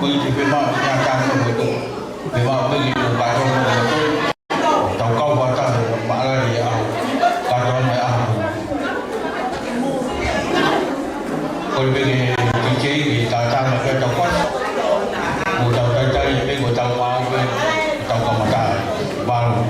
quỳ thì bên mọi nhà trang của người tụ bên mọi bên gì cũng bài trong người tôi tàu câu và tàu mã là gì ảo cả cho mày ảo còn bên cái chế thì ta trang là cái tàu quát một tàu tay tay bên một tàu mà bên tàu còn mà ta vào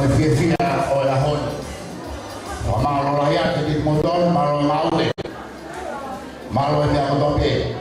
fia o la hon. O malo la ya te di motor malo maule. Malo ni ako dobe.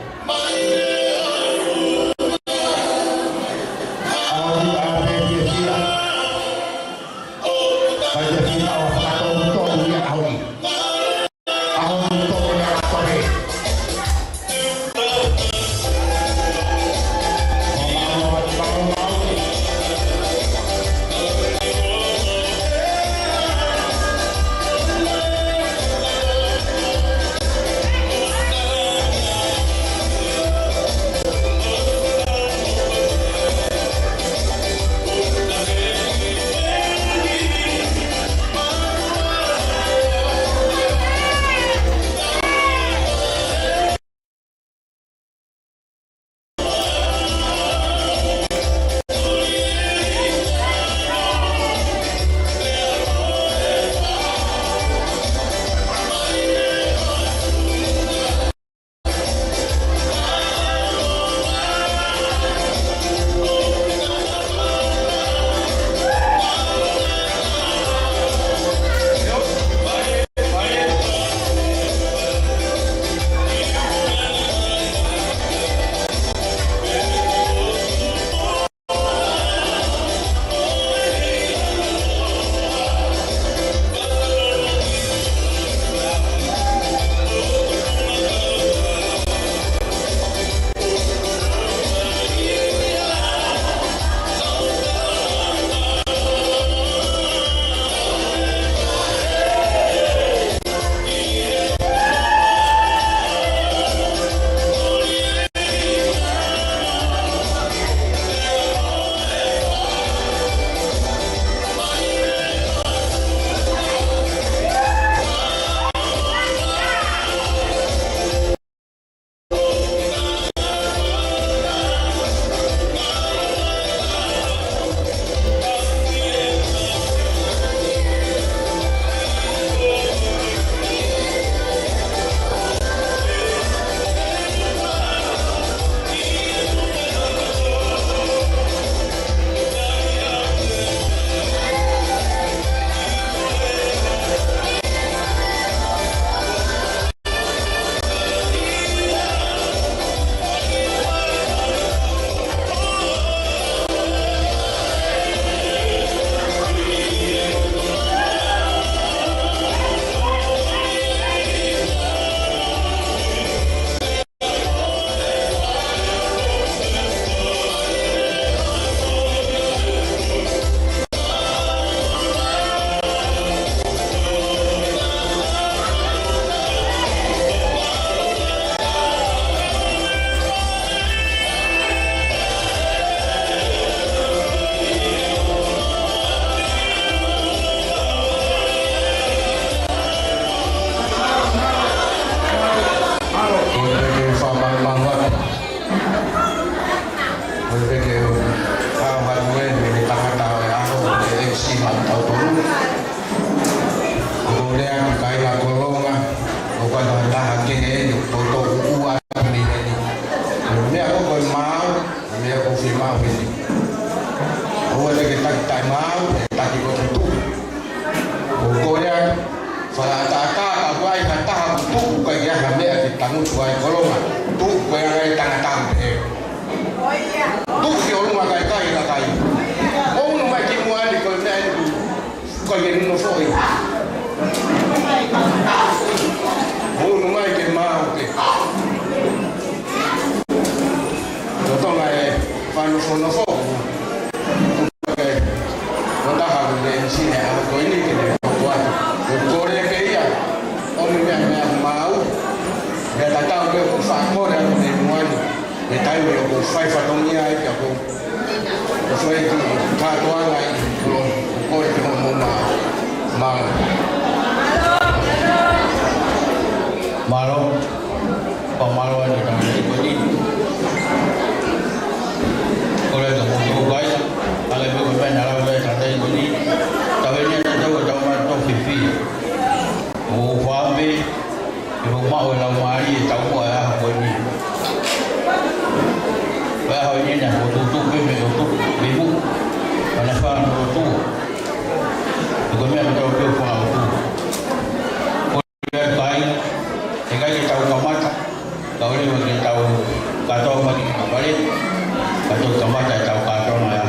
tu kamata tau ka tona ya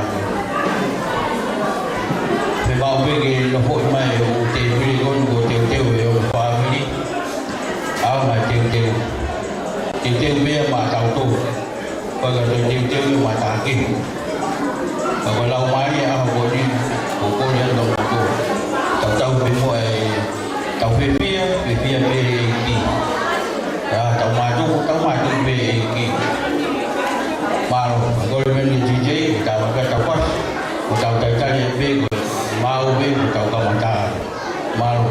me ba pe ke lo ho mai o te pri kon go te o family a ma te me ma tau tu pa ga te ma ta ki pa ga lau mai a go ni ko ni lo ko tau pe mo tau pe pia pe ki ya tau ma tu pe ki mau gol men DJ tau ka tau pas tau tai be mau be tau ka mata mau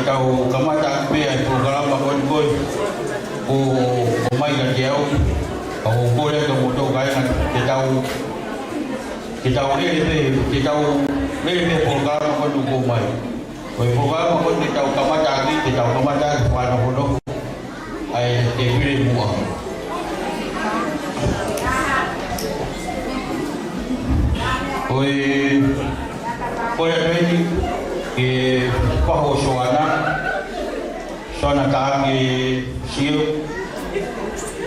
tau kamata pe ai programa kon o mai ka teu o ko le ko to kai na te tau le programa kon ko mai o programa kon te tau kamata ki te tau kamata pa na ko ai te vire mua oi ni ke paho soana ka ke sio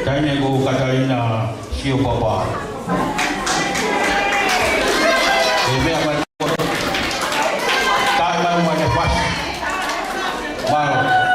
taine ko Katarina sio papa e me ama ta ma ne pas malo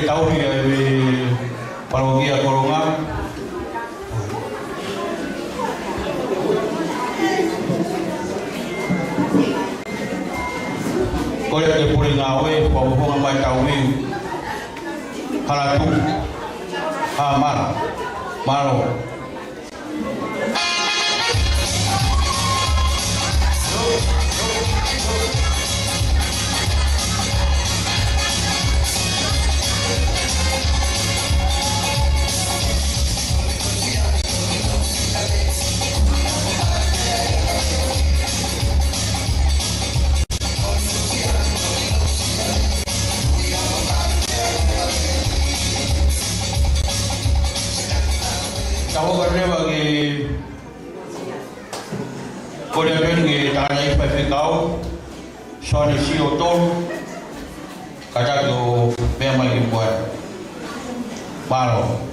tahu ni parokia Korongan. Kau yang boleh ngawe, pembukaan mai tahu ni halatu, malo. Tahu kerja bagi boleh pergi tanya IPP kau, soal isi otol, kata tu memang lagi buat malu.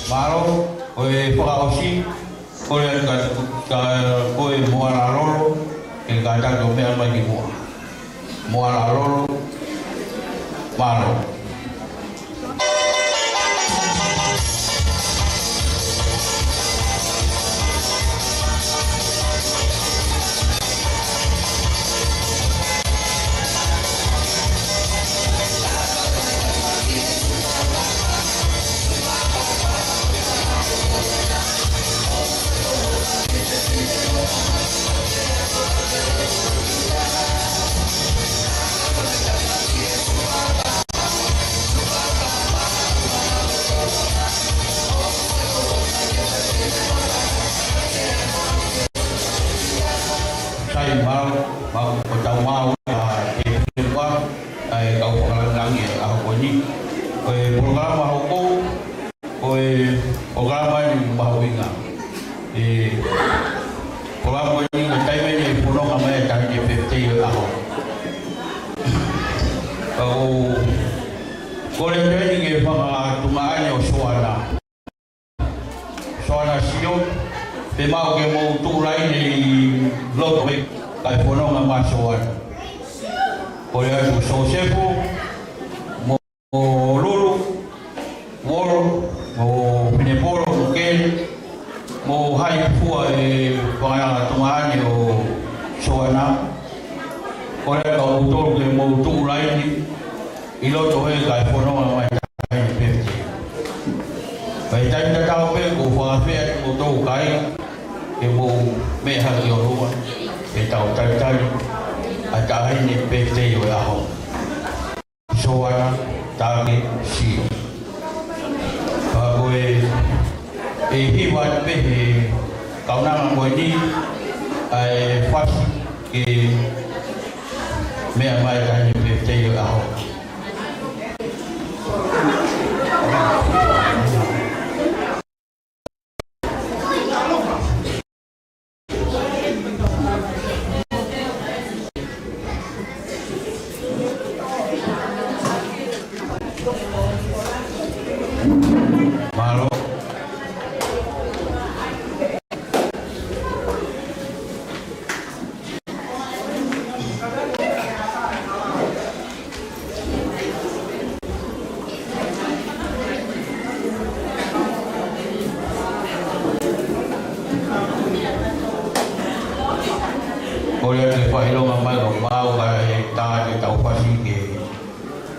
Malu, koi pakausi, koi koi muara lolo, kadang domel lagi muara lolo, malu. Mau tahu mau di luar kau pengalang ya aku ni program aku program yang bahu ingat program ini time ini pulau kami cari PPT aku kau training ke pang tumaan yo soalnya siok memang ke mau tu lain di blog kai pono nga masuan boleh tu sosefu mo lulu mo pinepolo mungkin mo hai pua pangala tumaan yo soana boleh kau betul ke mo tu lain ilo tu kai pono nga mai peti kai tai tahu pe ko fa fe ko tu kai ke mo me ha yo ruwa tahu tai ada ini PT yo lah soalnya tadi si bagai hiwan pe kau nak buat ni fas ke me mai kan PT yo lah Oleh tu fahilo mamai kau mau kai ta di tau pasi ke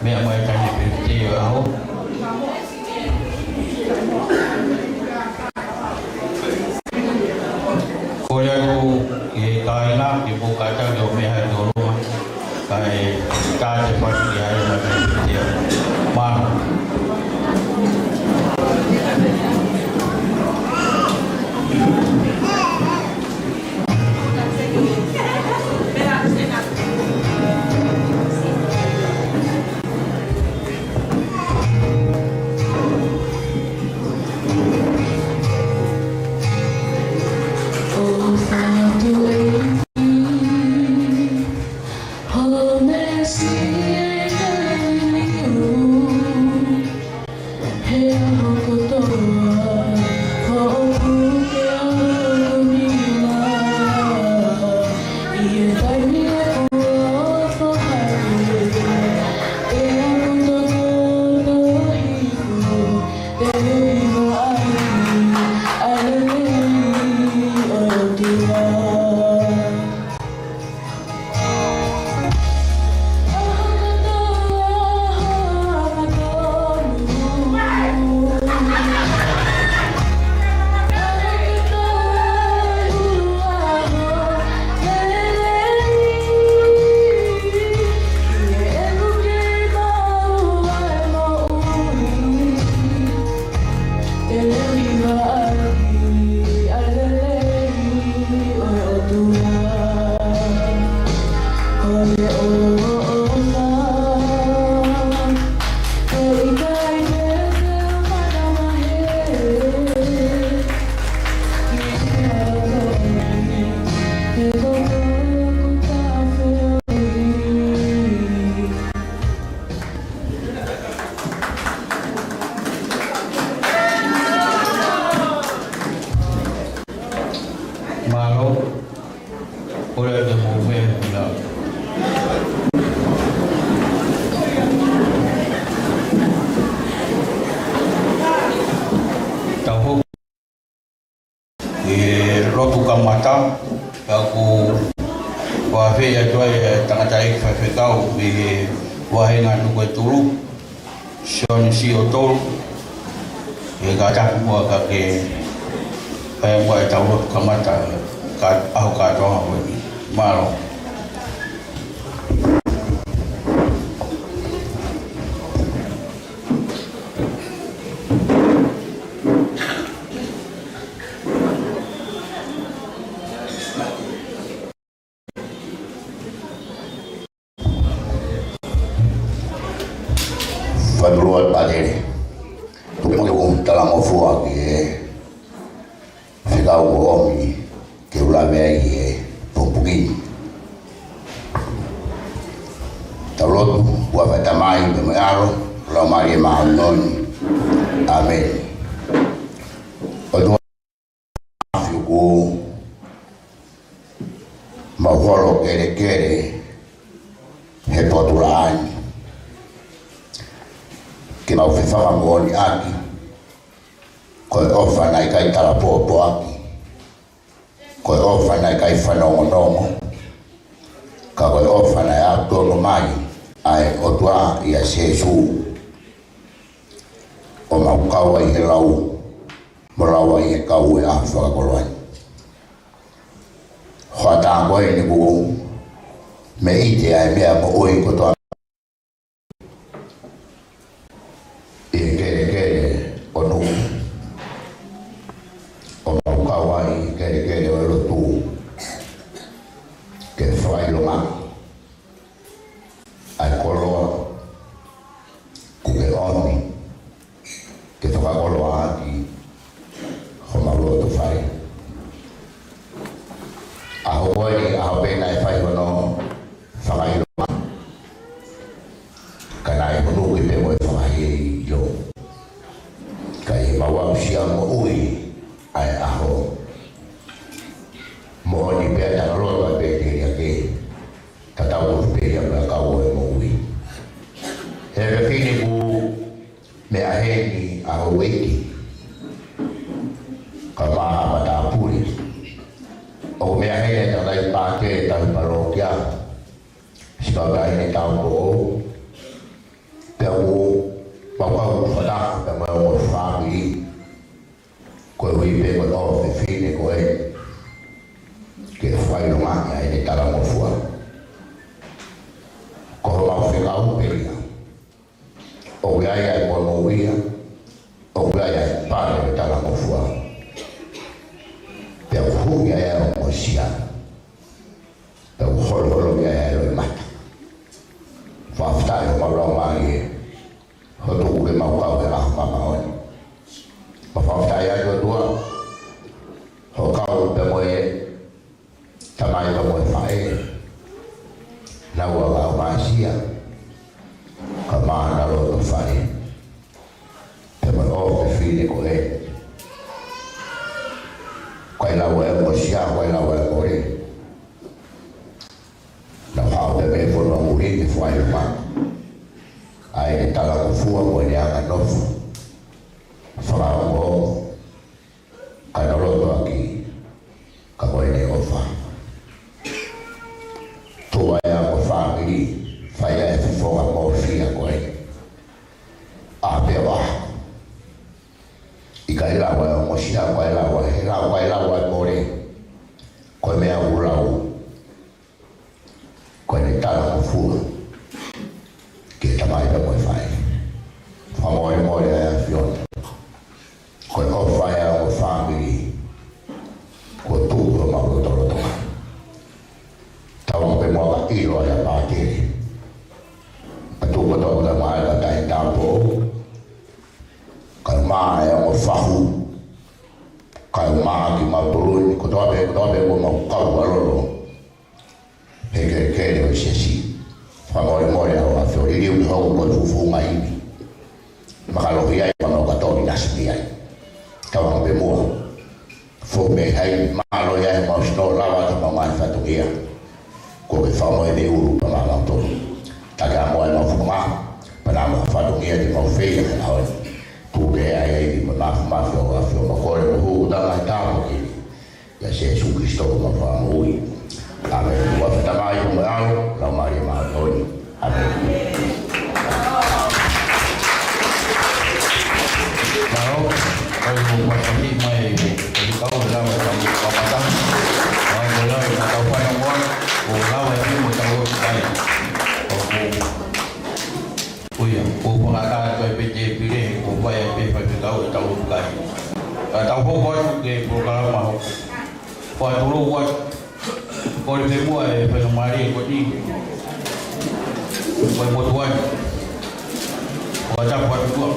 me mai tani peti au oleh tu ke kai na ke buka ta do me ha do rumah kai ta di pasi ke hai mai peti mana Fabruar padere, tuvimos que juntar la mofua que ficava o homem que eu lavei por um pouquinho. Taloto, o avetamai, o mearo, la maria mahanoni, amém. O do ficou mavolo quere repotulani. Que mau whewhanga ngoni aki, koe ofana I kai tarapopo aki, koe ofana I kai whanongonongo, ka koe ofana I atono mai, ai otua I a sesu, o mau kaua I he lau, morawa I he kau a whakakoloai. Hoata koe ni ku, me ite ai mea mo oi kotoa, sebagai ini tahu tahu bahwa pada memang family kau ibu kau fini kau que fai rumah ini dalamufua kau mau fikau pelia ogaya monovia ogaya para dalam ufua tahu ya mosia tahu holo ya lo mata fafta mau lagi hotu ke mau kau ke mama on fafta ya dua hokau bemoe tamai bemoe fae lawa masia kama lo fae teman o fili ko kai lawa mosia kai lawa ore na hau de be for no muri de fae ma ai tala ko fua ko ya no fara mo kanolo aqui acabou de ofa tua é a família vai a foga morfia com ele a beba e cai lá vai mochila vai lá vai morrer com minha urau com ele tá lá no fundo que também não vai fazer família morre é fiona com o vai a família com tudo mal todo tahu pemoga ilo ya pati atu betul betul mahal dah tahu kalma yang fahu kalma di maturun kudo be mau kau balolo hege sesi famole mole au afori dia udah buat fufu mai makalo hiai kalau kau dinasbi ai kau bemua fome hai malo ya mau sto lawa ta mai fatu dia ko ke famo e uru pa ma to taga mo no fuma para ma fatu dia di mau feia na tu ke ai di ma fio ma ko le hu da la ta mo ki ya se su Cristo ma fa moi amen wa ta mai mo au la mari ma to amen Kalau buat kami mai kau dah macam apa kalau kau pada orang orang yang macam orang ya, pengacara PJ pilih, yang PJ tahu bukan. Tahu buat ke program mau, buat dulu buat, kalau semua penemari kau ni, buat macam buat dua.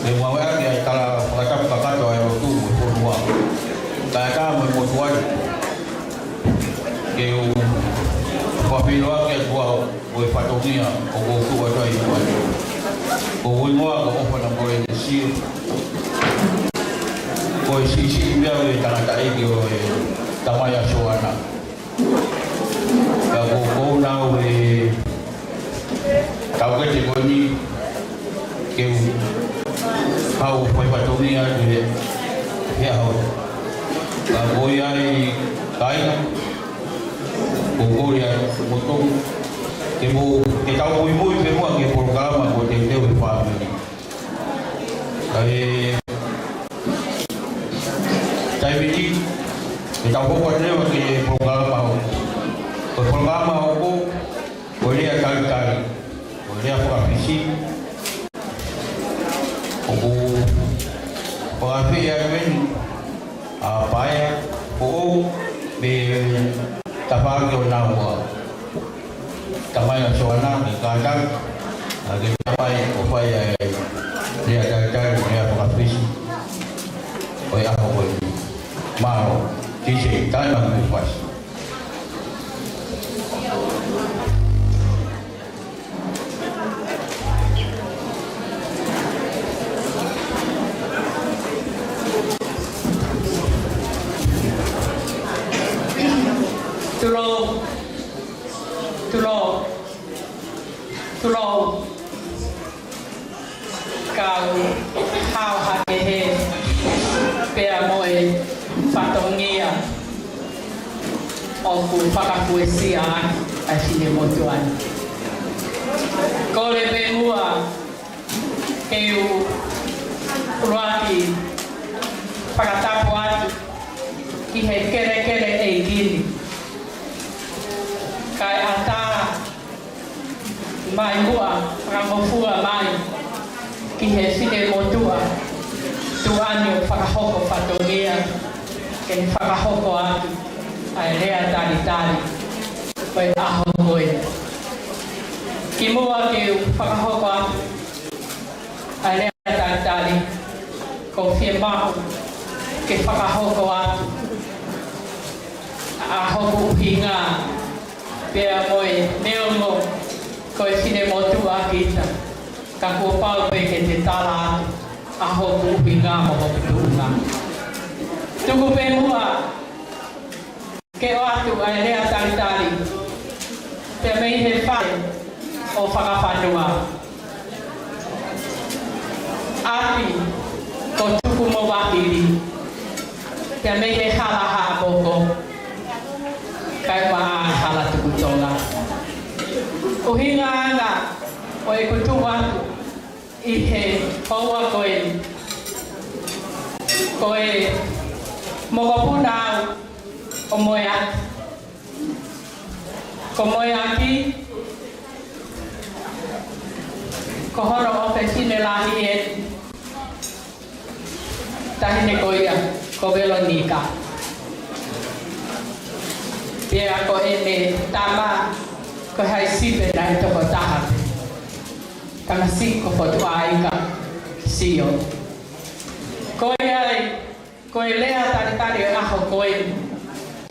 Lima orang yang kalau macam kakak tu yang tu dua, kakak membuat ke papiluan ke dua, boleh patuhnya, kau tu ada itu ada. Kau semua kau pun boleh sih, kau sih biar tangan tak lagi kau tamaya suana. Kau nak tahu ke cikgu ni ke hau pai patunia de ya hau la boyai kai ko ya moto ke mo ke tau muy pe mo ke programa ko te family kai tai biji ke tau ko ke programa ko boleh kai boleh apa visi pengafi yang apa ya be tapang yo nawa tamay suana ni kadang agi tapay upaya dia kadang dia pengafi oi apa boy mau kisi tanam pas Tulo kau hau hakehe pea moe fatongia o ku whakapuesia a sine motuan. ko le pe mua ke u ruaki whakatapu atu ki he kere e gini. Kai ata mai mua ramofua mai ki he sine motua tuanio whakahoko whatongia ke whakahoko atu ai rea tari koe aho koe. Ki mua ke whakahoko atu ai rea tari ko whia mahu ke whakahoko atu aho kuhinga pea moe neongo koe sine motua kita ka kua pau koe ke te tala atu aho kuhinga moho pitunga. Tuku pe mua ke o atu ai rea tari te mei he whare o whakawhanua. Api ko tuku mo wahiri te mei he halaha moko kai waa hala tuku tonga. Uhinga anga o e kutu atu i he paua koe mokopuna au o moe atu. Ko moe aki ko horo o te sine lahi e tahine ko ia ko velo nika. Pia ko ene tama ko hai sipe nai toko taha. Tanga siko fotu aika sio. Ko ia ko lea tari aho koe.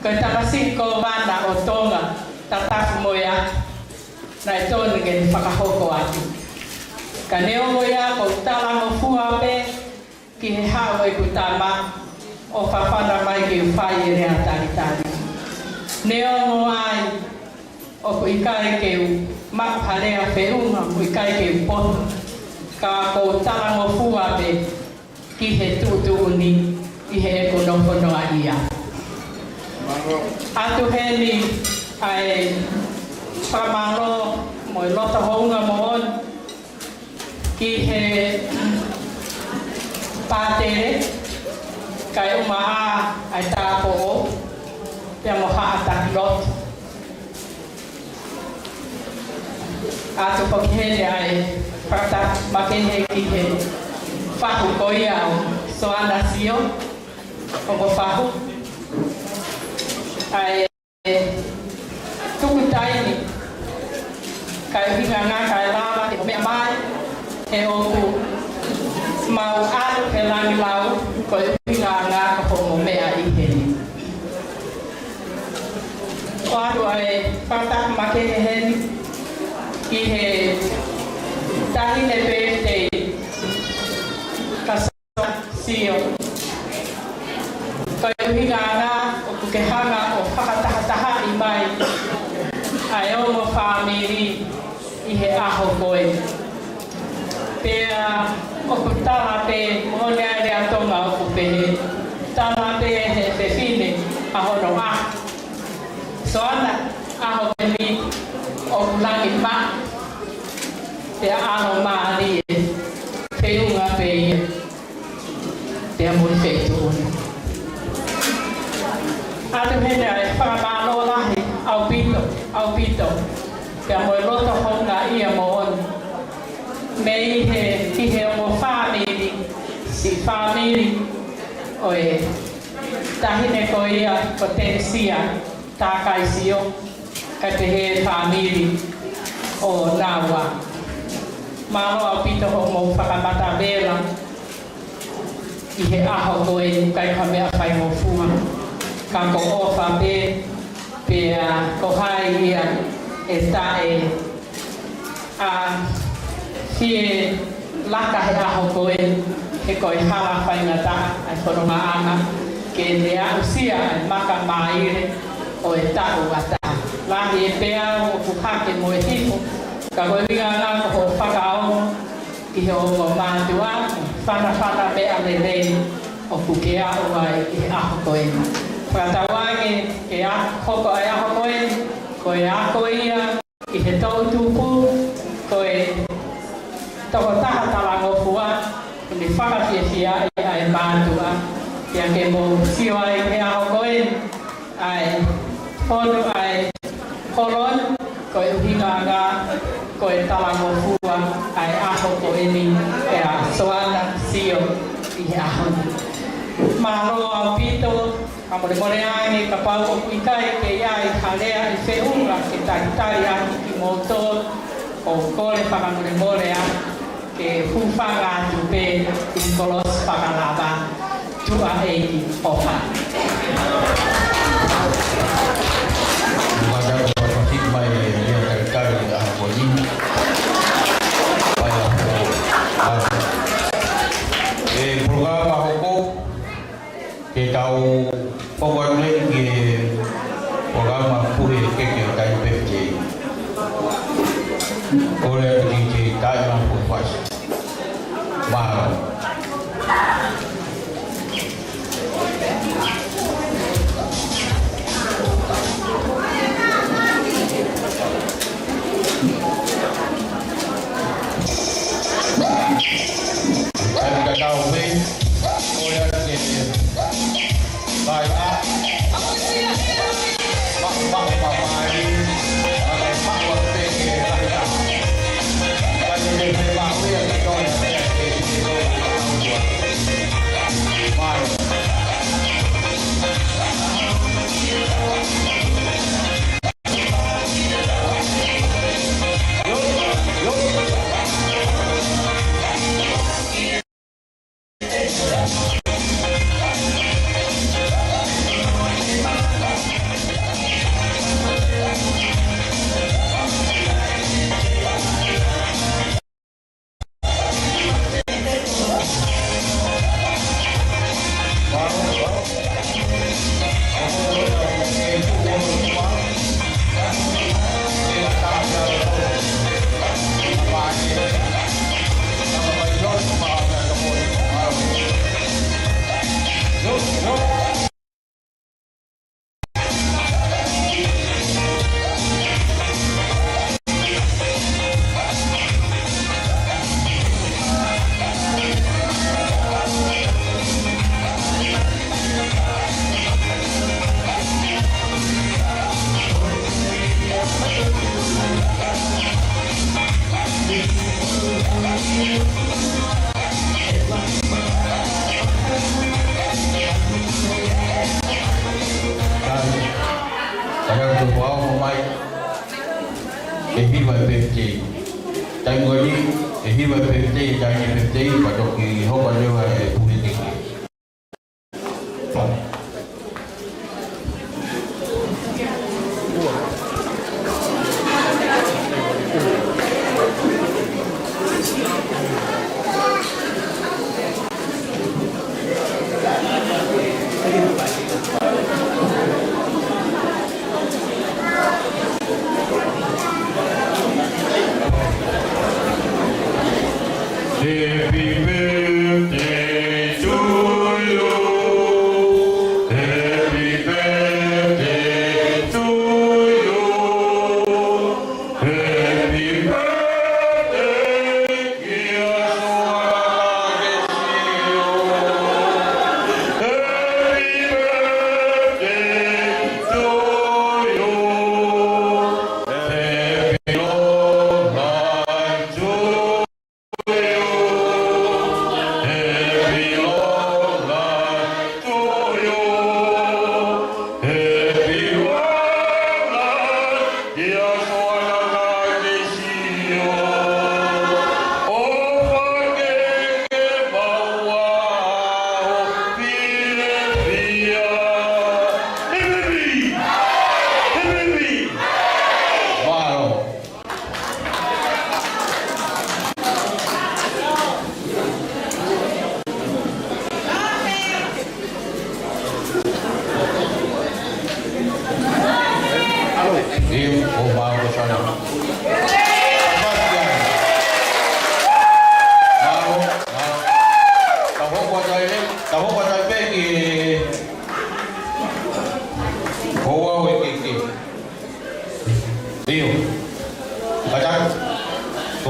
Ko tanga siko vanda o tonga tatafu moia nai tonu gen whakahoko atu. Ka neo moia ko tala mo fua pe ki he hao e kutama o whawhana mai ki whai e rea tari. Neo mo ai o ku ikai ke u mapharea whiunga ku ikai ke u pono. Ka ko tala mo fua pe ki he tutuuni i he e konokono a ia. Atu heni ai whamaro mo i lota hounga mo on ki he pātere kai umaha ai tāpo o pia mo haata lot. Atu pokihene ai whakata makehe ki he whahu koi au soana sio o ko whahu. Ai tuku taini kai hinga ngā kai lava e mea mai e oku mau alu he langi lau ko e hinga ngā ka homo mea i heni. O atu ai whakataka makehe heni i he tahine birthday ka sio. Ko e hinga ngā o ke hanga o whakatahataha i mai ai o mo whamiri i he aho koe. Pea o ku tala pe mone ai rea tonga o ku pehe. Tala pe he te whine aho no a. So ana aho peni o ku langi ma. Pea ano maari e whiunga pe ia. Pea mui whetu ona. Atu hene ai whakamano lahi au pito. Pea moe loto honga ia mo on. Me i he o whamiri, si whamiri o e tahine ko ia ko tensia tākai sio ka te he whamiri o Naua. Malo au pito ho mo whakamata vela i he aho koe kai ka mea whai mo fua. Ka ko ofa pea ko hai ia e tae a hie laka he aho koe he koe hala whainga taha ai whanonga anga ke nea usia ai maka maire o e tahu a taha. Lahi e pea o kuhake mo e hifu ka koe ringa ngā ko whakaongo ki he o mo mātua whana mea lelei o kukea o ai i he aho koe. Whakatawange e hoko ai aho koe, koe a koe ia i he tau tupu, koe toko taha talango fua ni whakawhiawhia ai mātua ia ke mō sio ai ke aho koe ai honu ai kolon koe uhinganga koe talango fua ai aho koe ni e a soana sio I aho Mahalo au pito ka more ai ka pau o kuikai ke iai ka lea I whiunga ke taitari aki ki moto o kore whakamore a ke huwhanga atu pe I kolos whakalaba tua eiki oha. Mada ko pakit mai dia taitari a haponi. Pai a programa hoko ke tau pokoknya ke programa puhe ke tai PFJ. Oleh DJ Taiwan Puas. Wow. Saya tahu ni, oleh DJ Taiwan.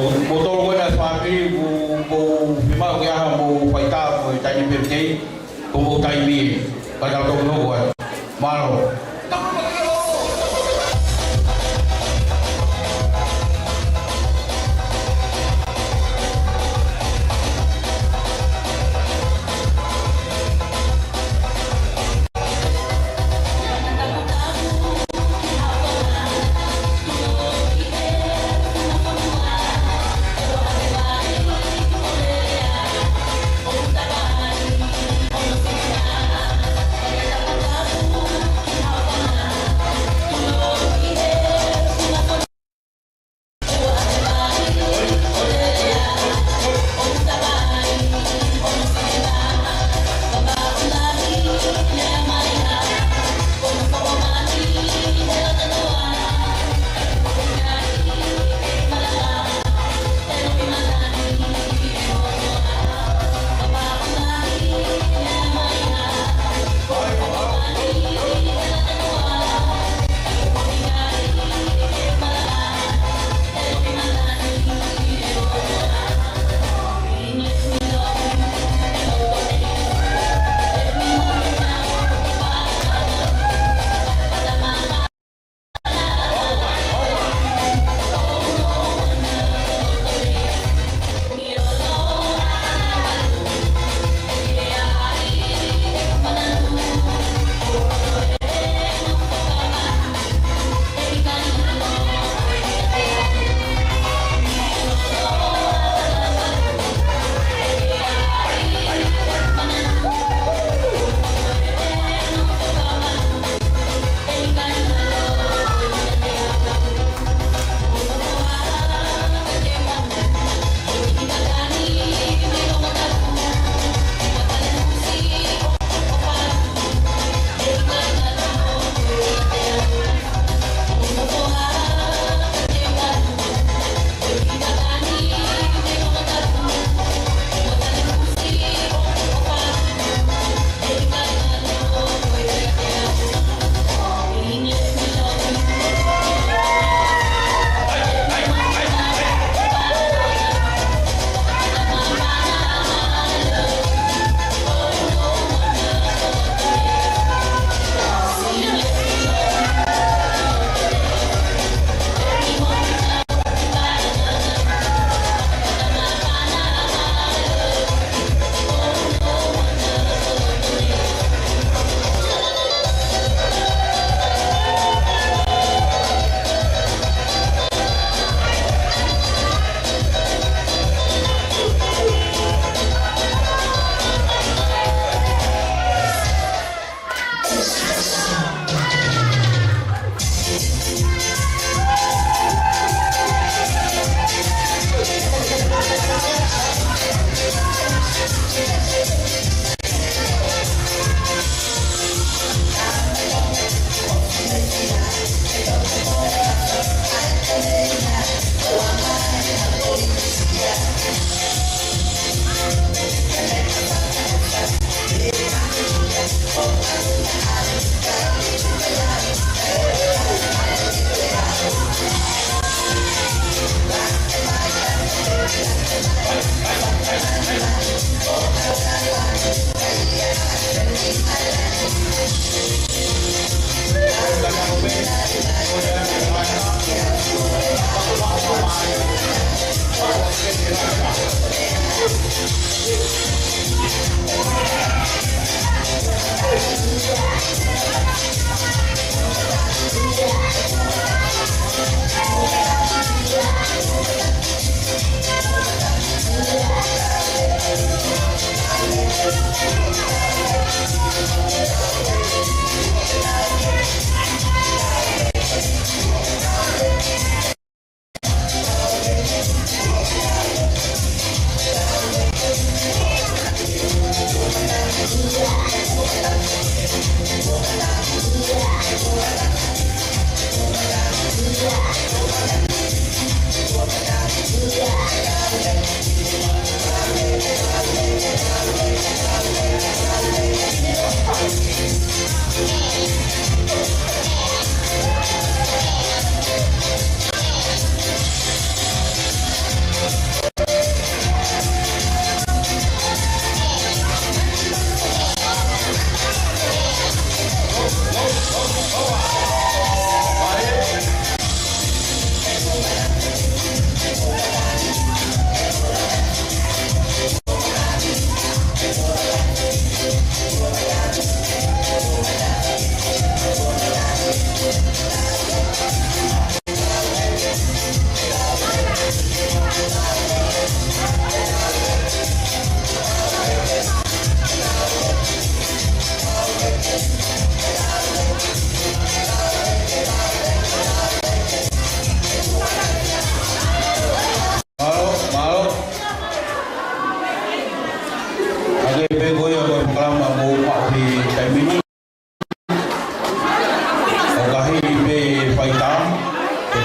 Mo to ko na family mo bima ko ya mo paita mo tani pete ko mo tai mi kada to no ko malo.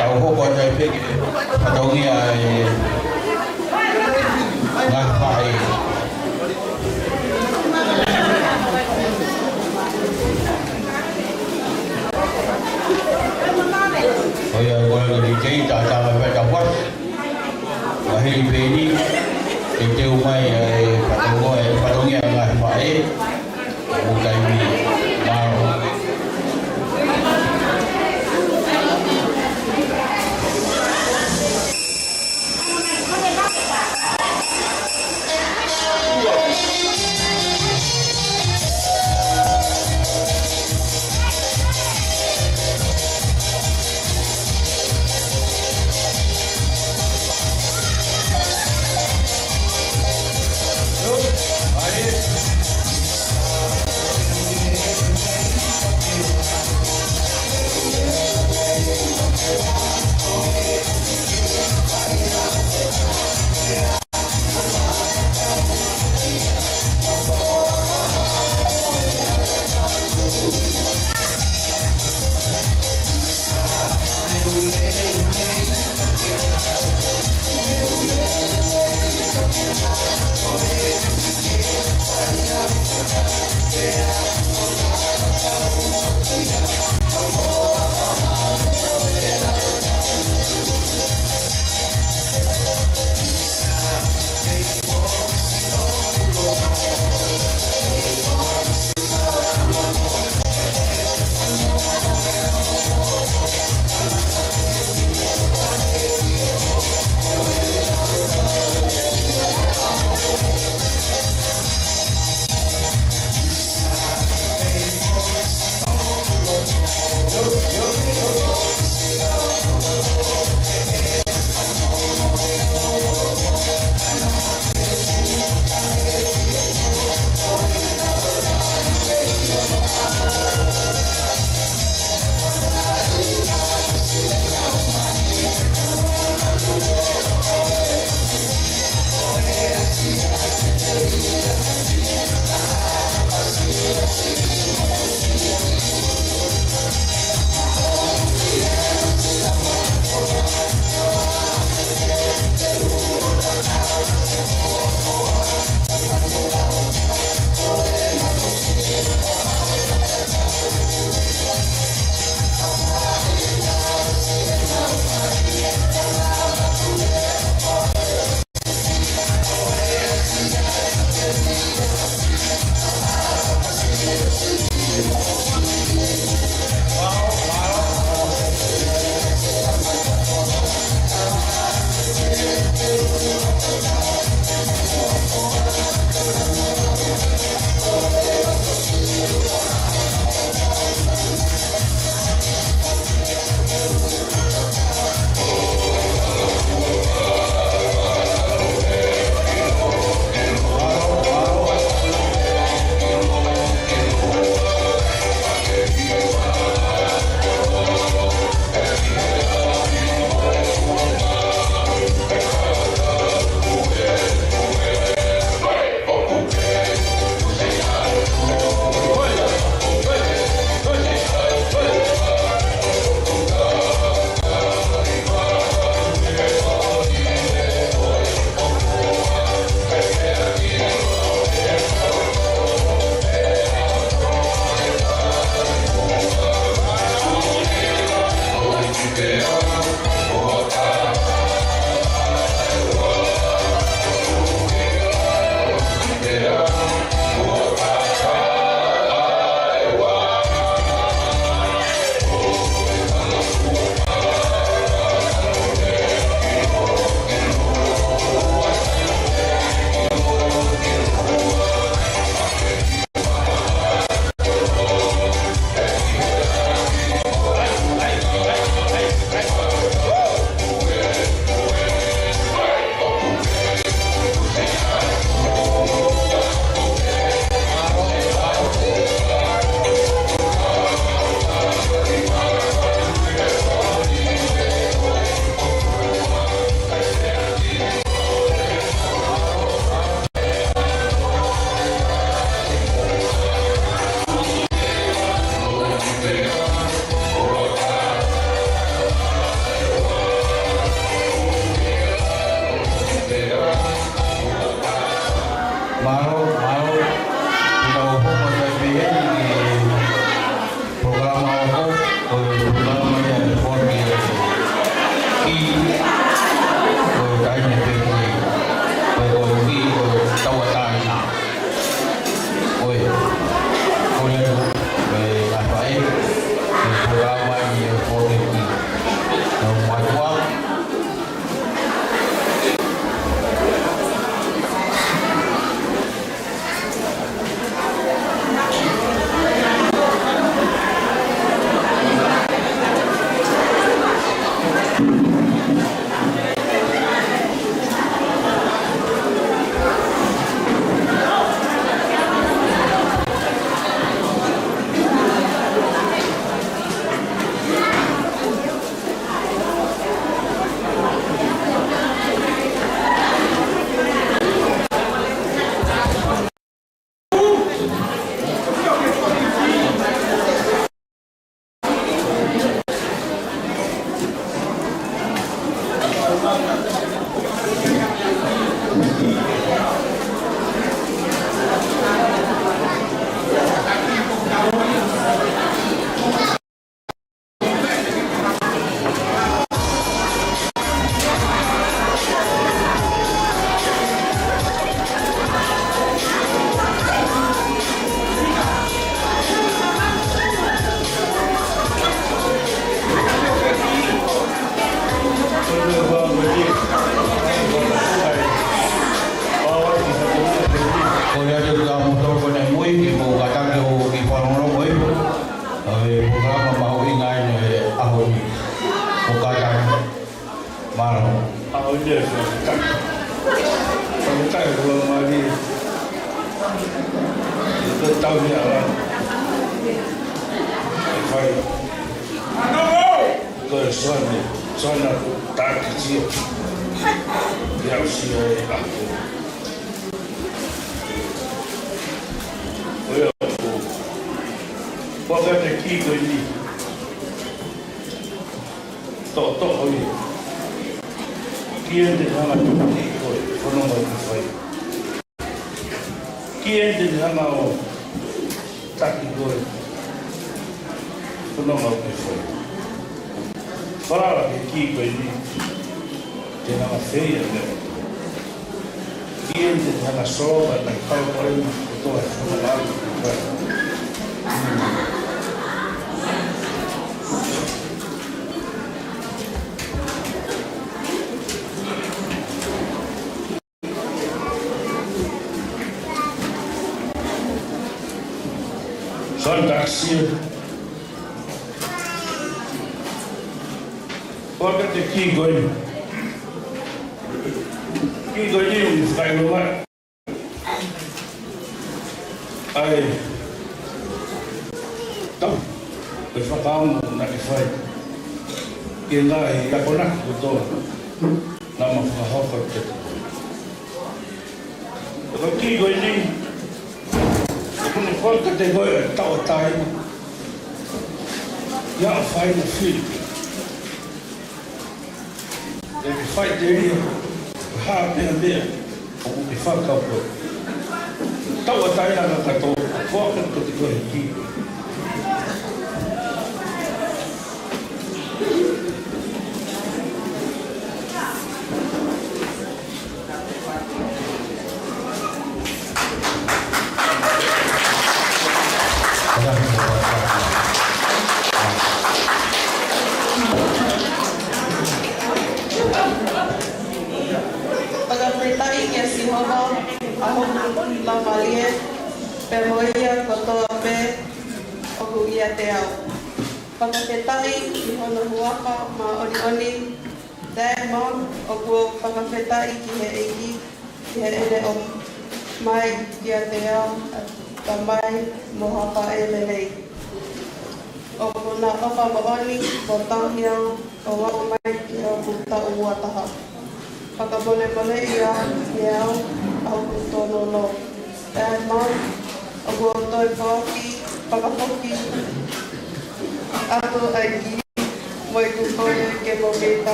tàu hô con đây phía kia tàu nghe ngã phải bây giờ gọi đi chơi trả trả mà phải đọc quá và hay về đi thì tiêu mai phải tàu nghe ngã phải một cái gì vào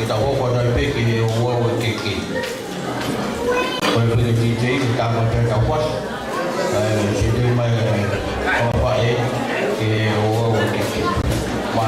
kita ho ko na pe ki wo wo ki ki ko pe ni je ki ta ma pe ka was si de ma ko pa e ki wo wo ki ki ma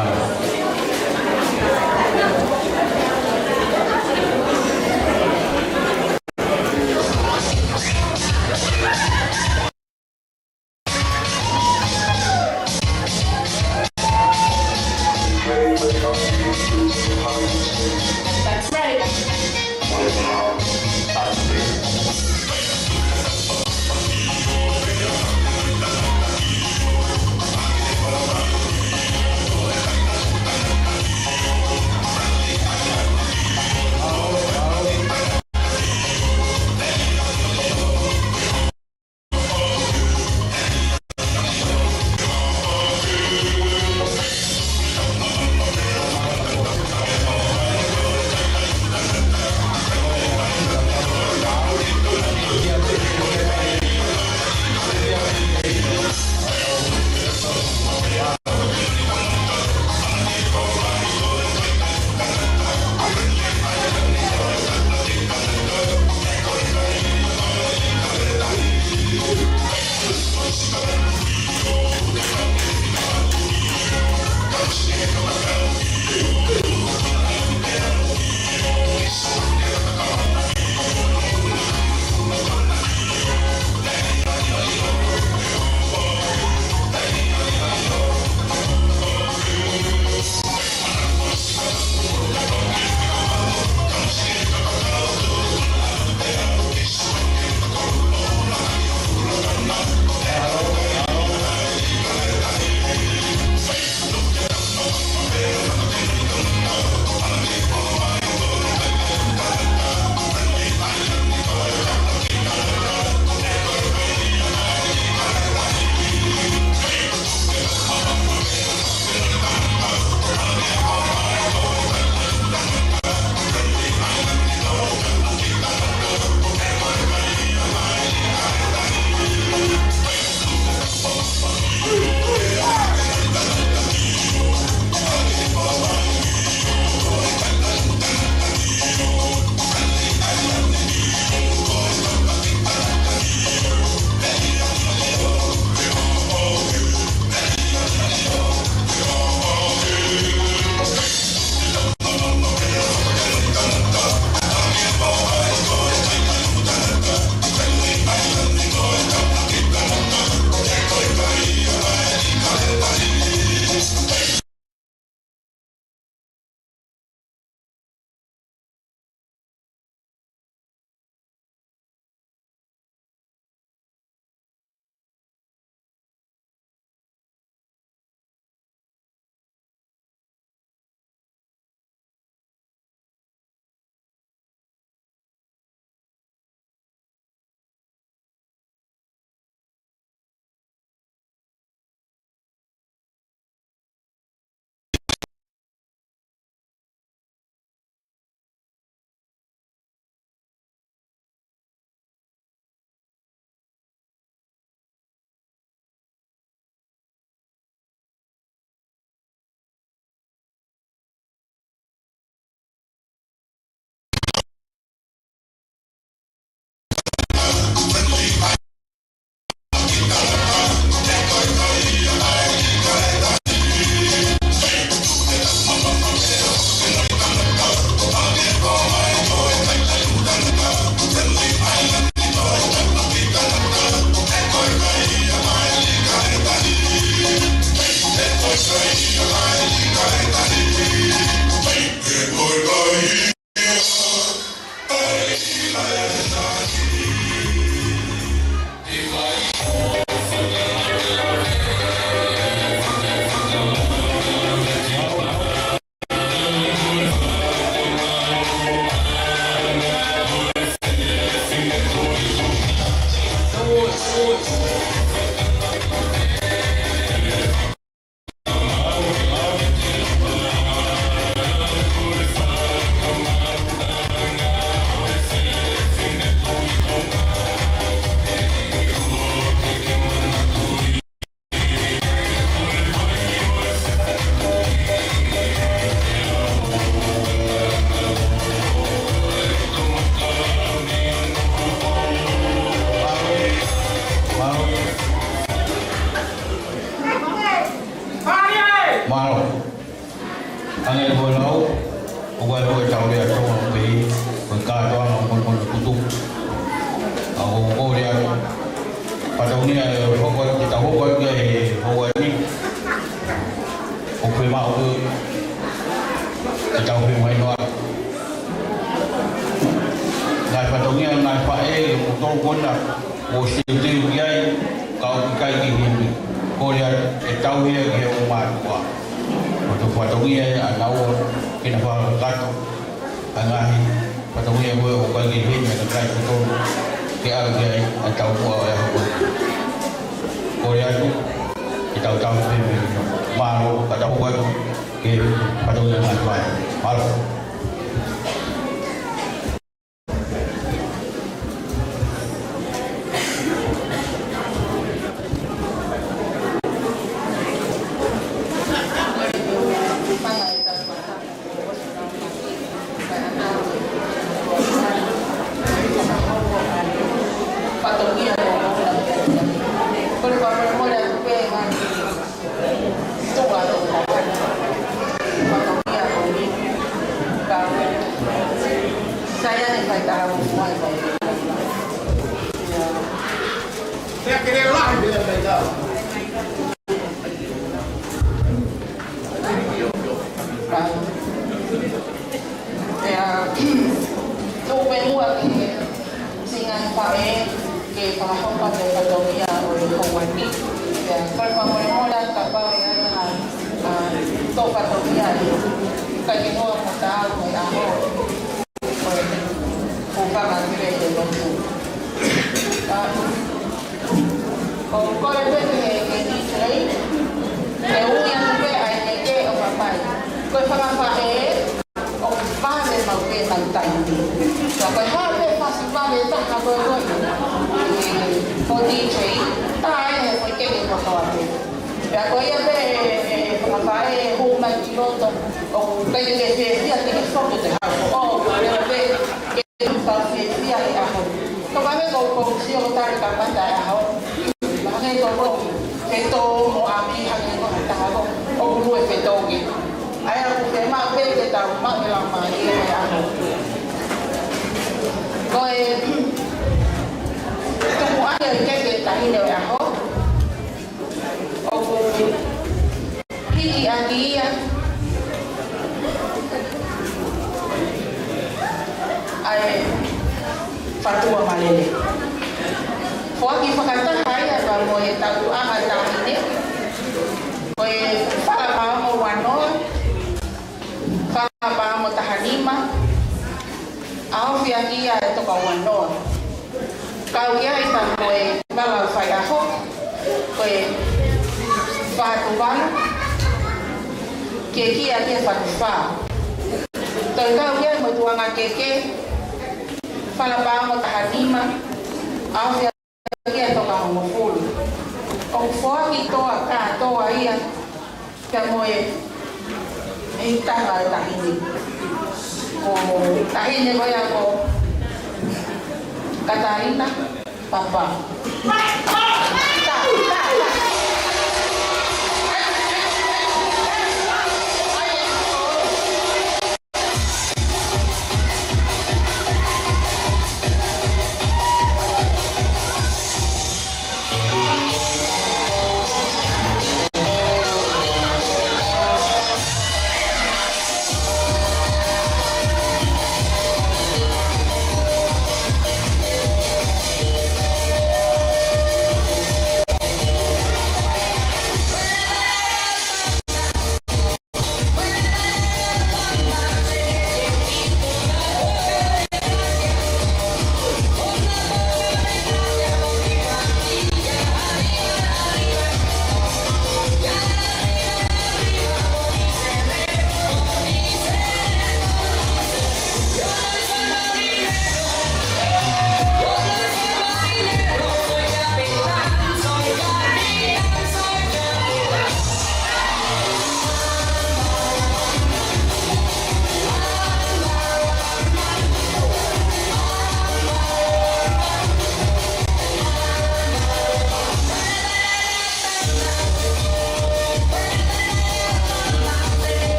dia tu orang beri berkat tu orang pun tutup. Aku dia pada ni pokok kita pokok dia pokok ni pokok mau tu kita pokok main doa. Ngai pada ni ngai pakai motor pun dah mesti dia kau kai gini. Kau dia tahu dia umat kuah. Waktu patungnya anak kena faham kata angai patungnya boleh bagi ini dekat itu dia atau buat apa Korea tu kita tahu malu kata buat ke patungnya macam malu fatua malele. Foki fakata haya ba mo e tatu ama tamine. Ko e fala pa mo wano. Fala pa mo tahanima. Au fi aki ya to ka wano. Kau ya ita ko e bala fa ya ho. Ko e fatu bala. Keki aki fatu fa. Toy kau ya mo tuanga keke. Fala pa mo tahanima. Au fi kia toka mofulu. O foki toa ka toa ia. Ka moe itanga tahini. O tahini ko ya ko Katarina papa.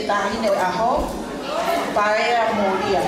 tahine aho paea moria.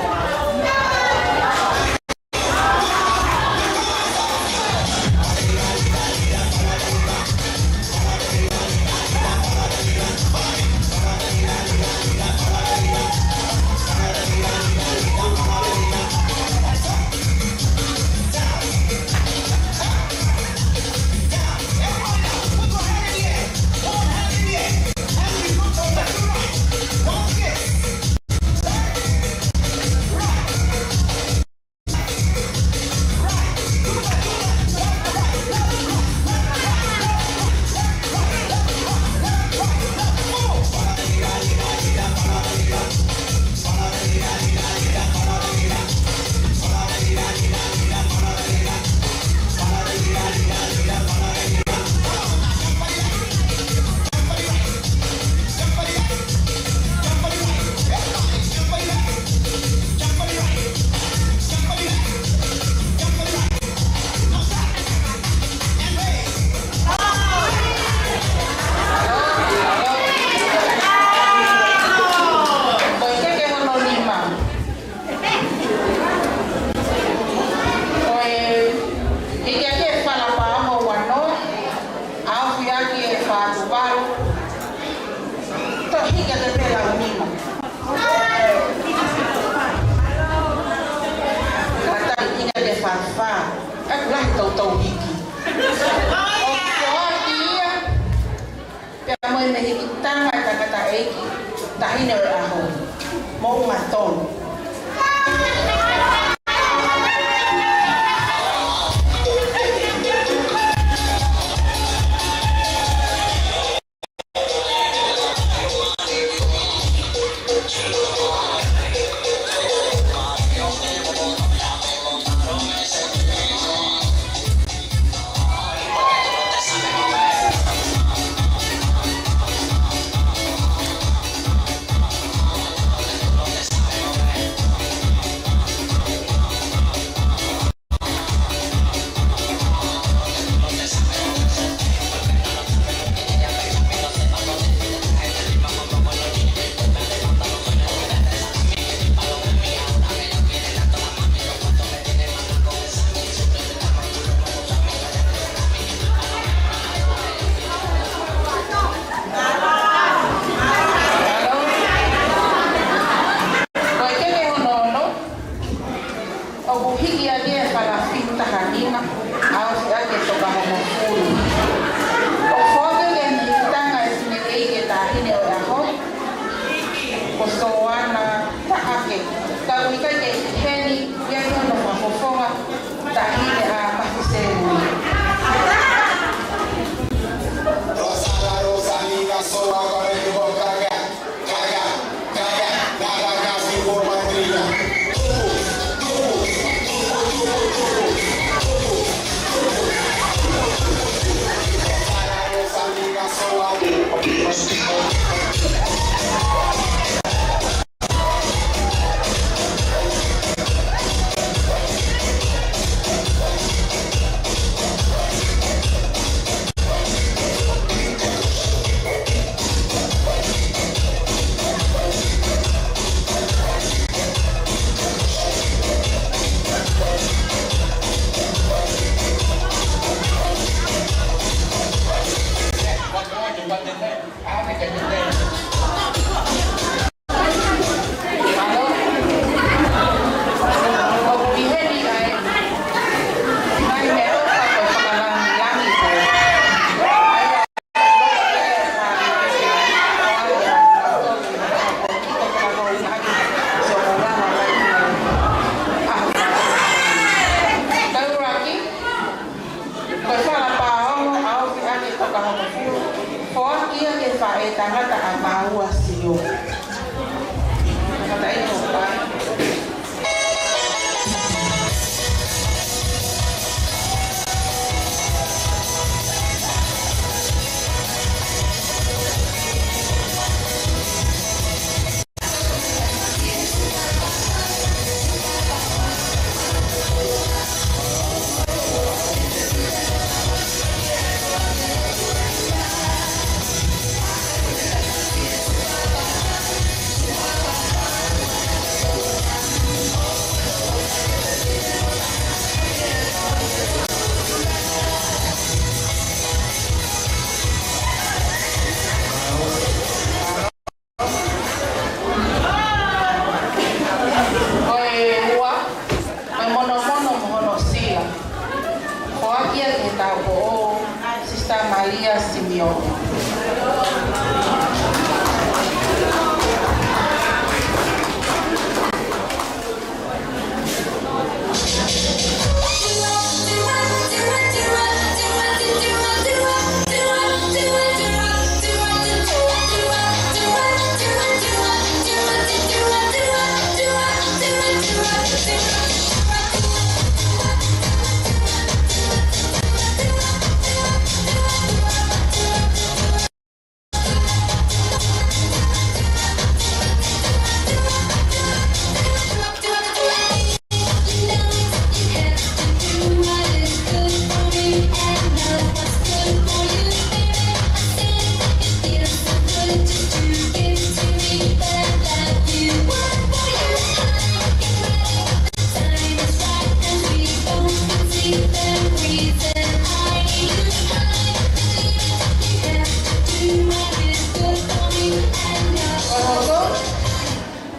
Teresa Maria Simeon.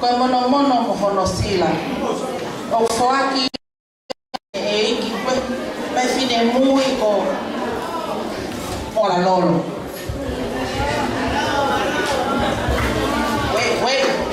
Koe mono mohono sila. O foaki e iki me fine mui o la lolo. Wait.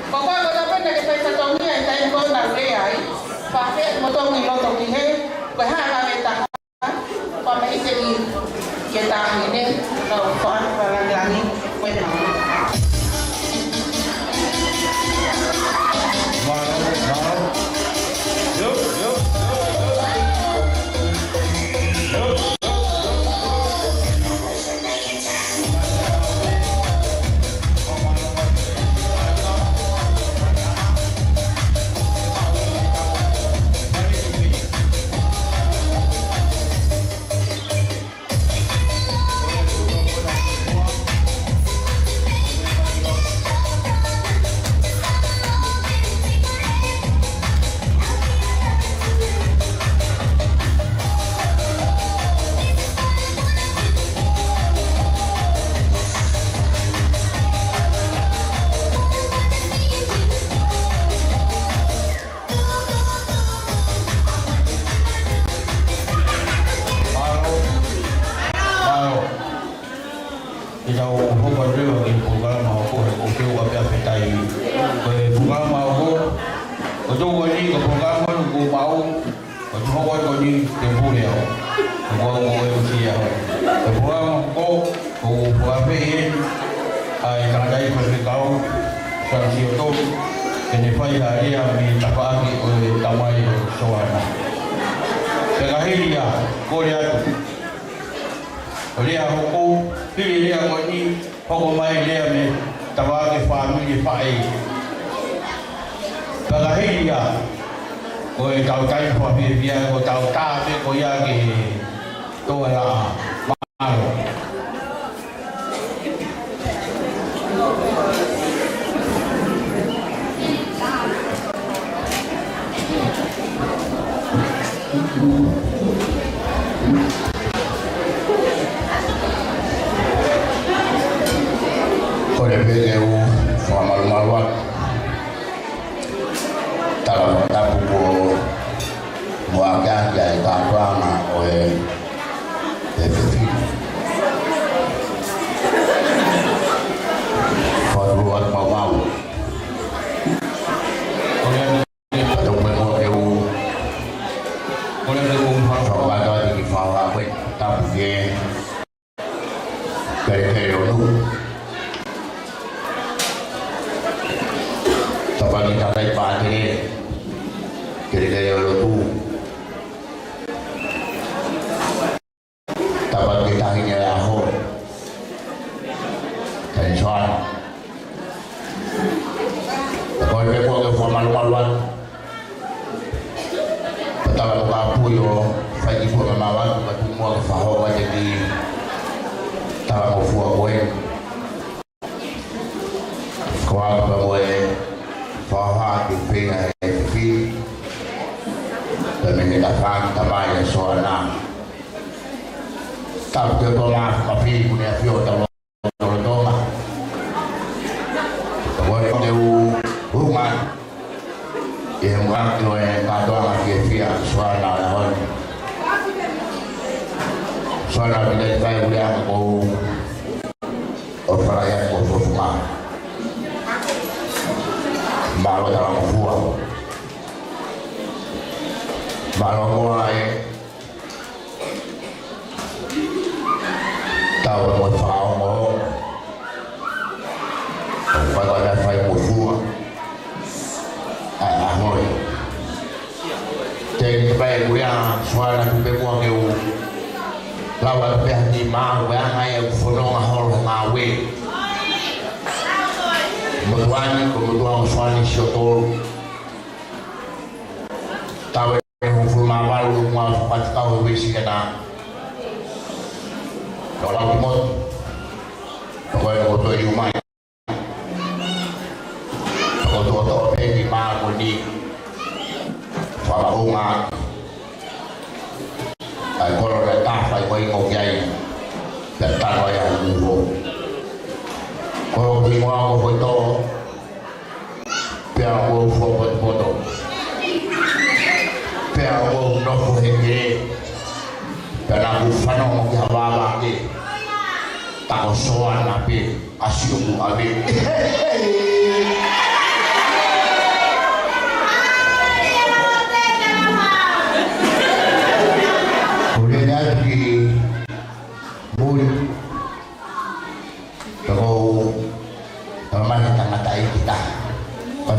Pokoknya kau dapat nak kita satu ni yang saya kau nak reai, pakai motor ni motor ni he, berhala kita, pakai ini kita ini kalau soal barang lagi, benar. Takosoan nabi asyuku abi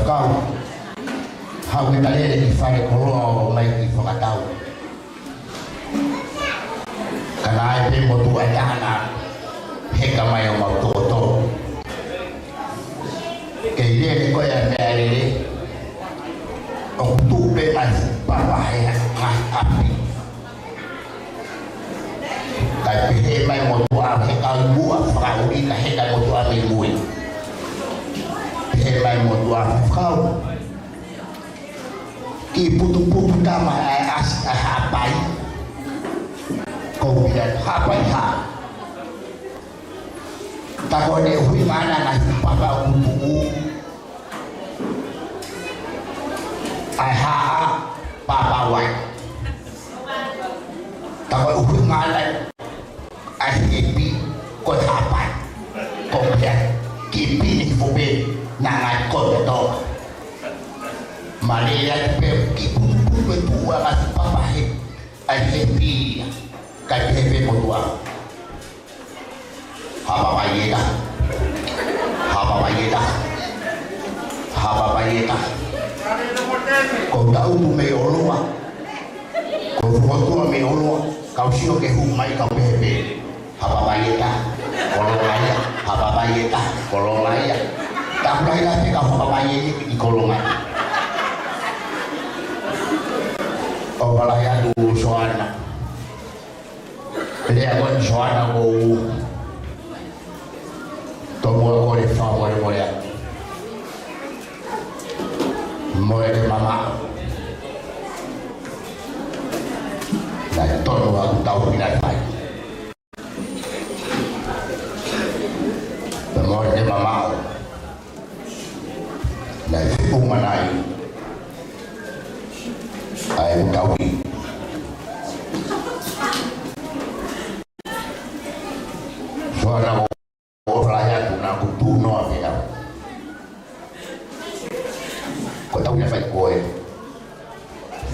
kau hau e talere ki whare koroa o mai ki whakatau kana e pe motu ai tahana heka mai o mautokoto ke ile ni koe a mea rere o tupe mai papahe ngai api kai pihe mai motu a heka bua whakauri ka heka motu a me mui pihe mai motu a whakau ki putu tama ai as ai hapai ko biar hapai ha ta ko ne hui mana na papa utu ai ha papa wai ta ko hui mana ai epi ko hapai ko biar ki pini fobe na ngai ko to Maria pe ki pu ama papa he ai hepi kai hepe motua haba bayeta ko tau me olua ko foto me olua kau sio ke hu mai kau hepe haba bayeta kolongaya haba bayeta kolongaya tak boleh lah kita haba bayeta di kolongaya o balaya du soana ele agora soana o tomou agora e fala mulher de mama na todo o tau pinai pai more de mama na fiku manai ai tau soana o balaya tu na kutu no amiga ko tau na fai koe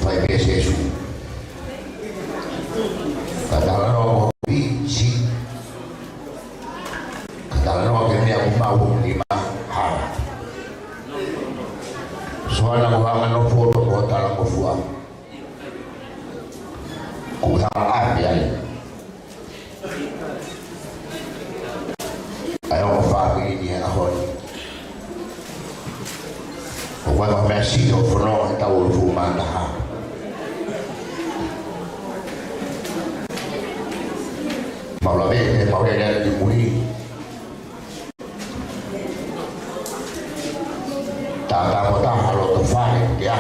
fai bese su kadala no bici kadala no ke ni aku mau lima har soana ko anga no foto ko tala ko fua ko ta api ai ayo fa ni ahon Wa mesi o frono ta o fu manda ha Maula bene maula di muri ta bota lo to fare che ha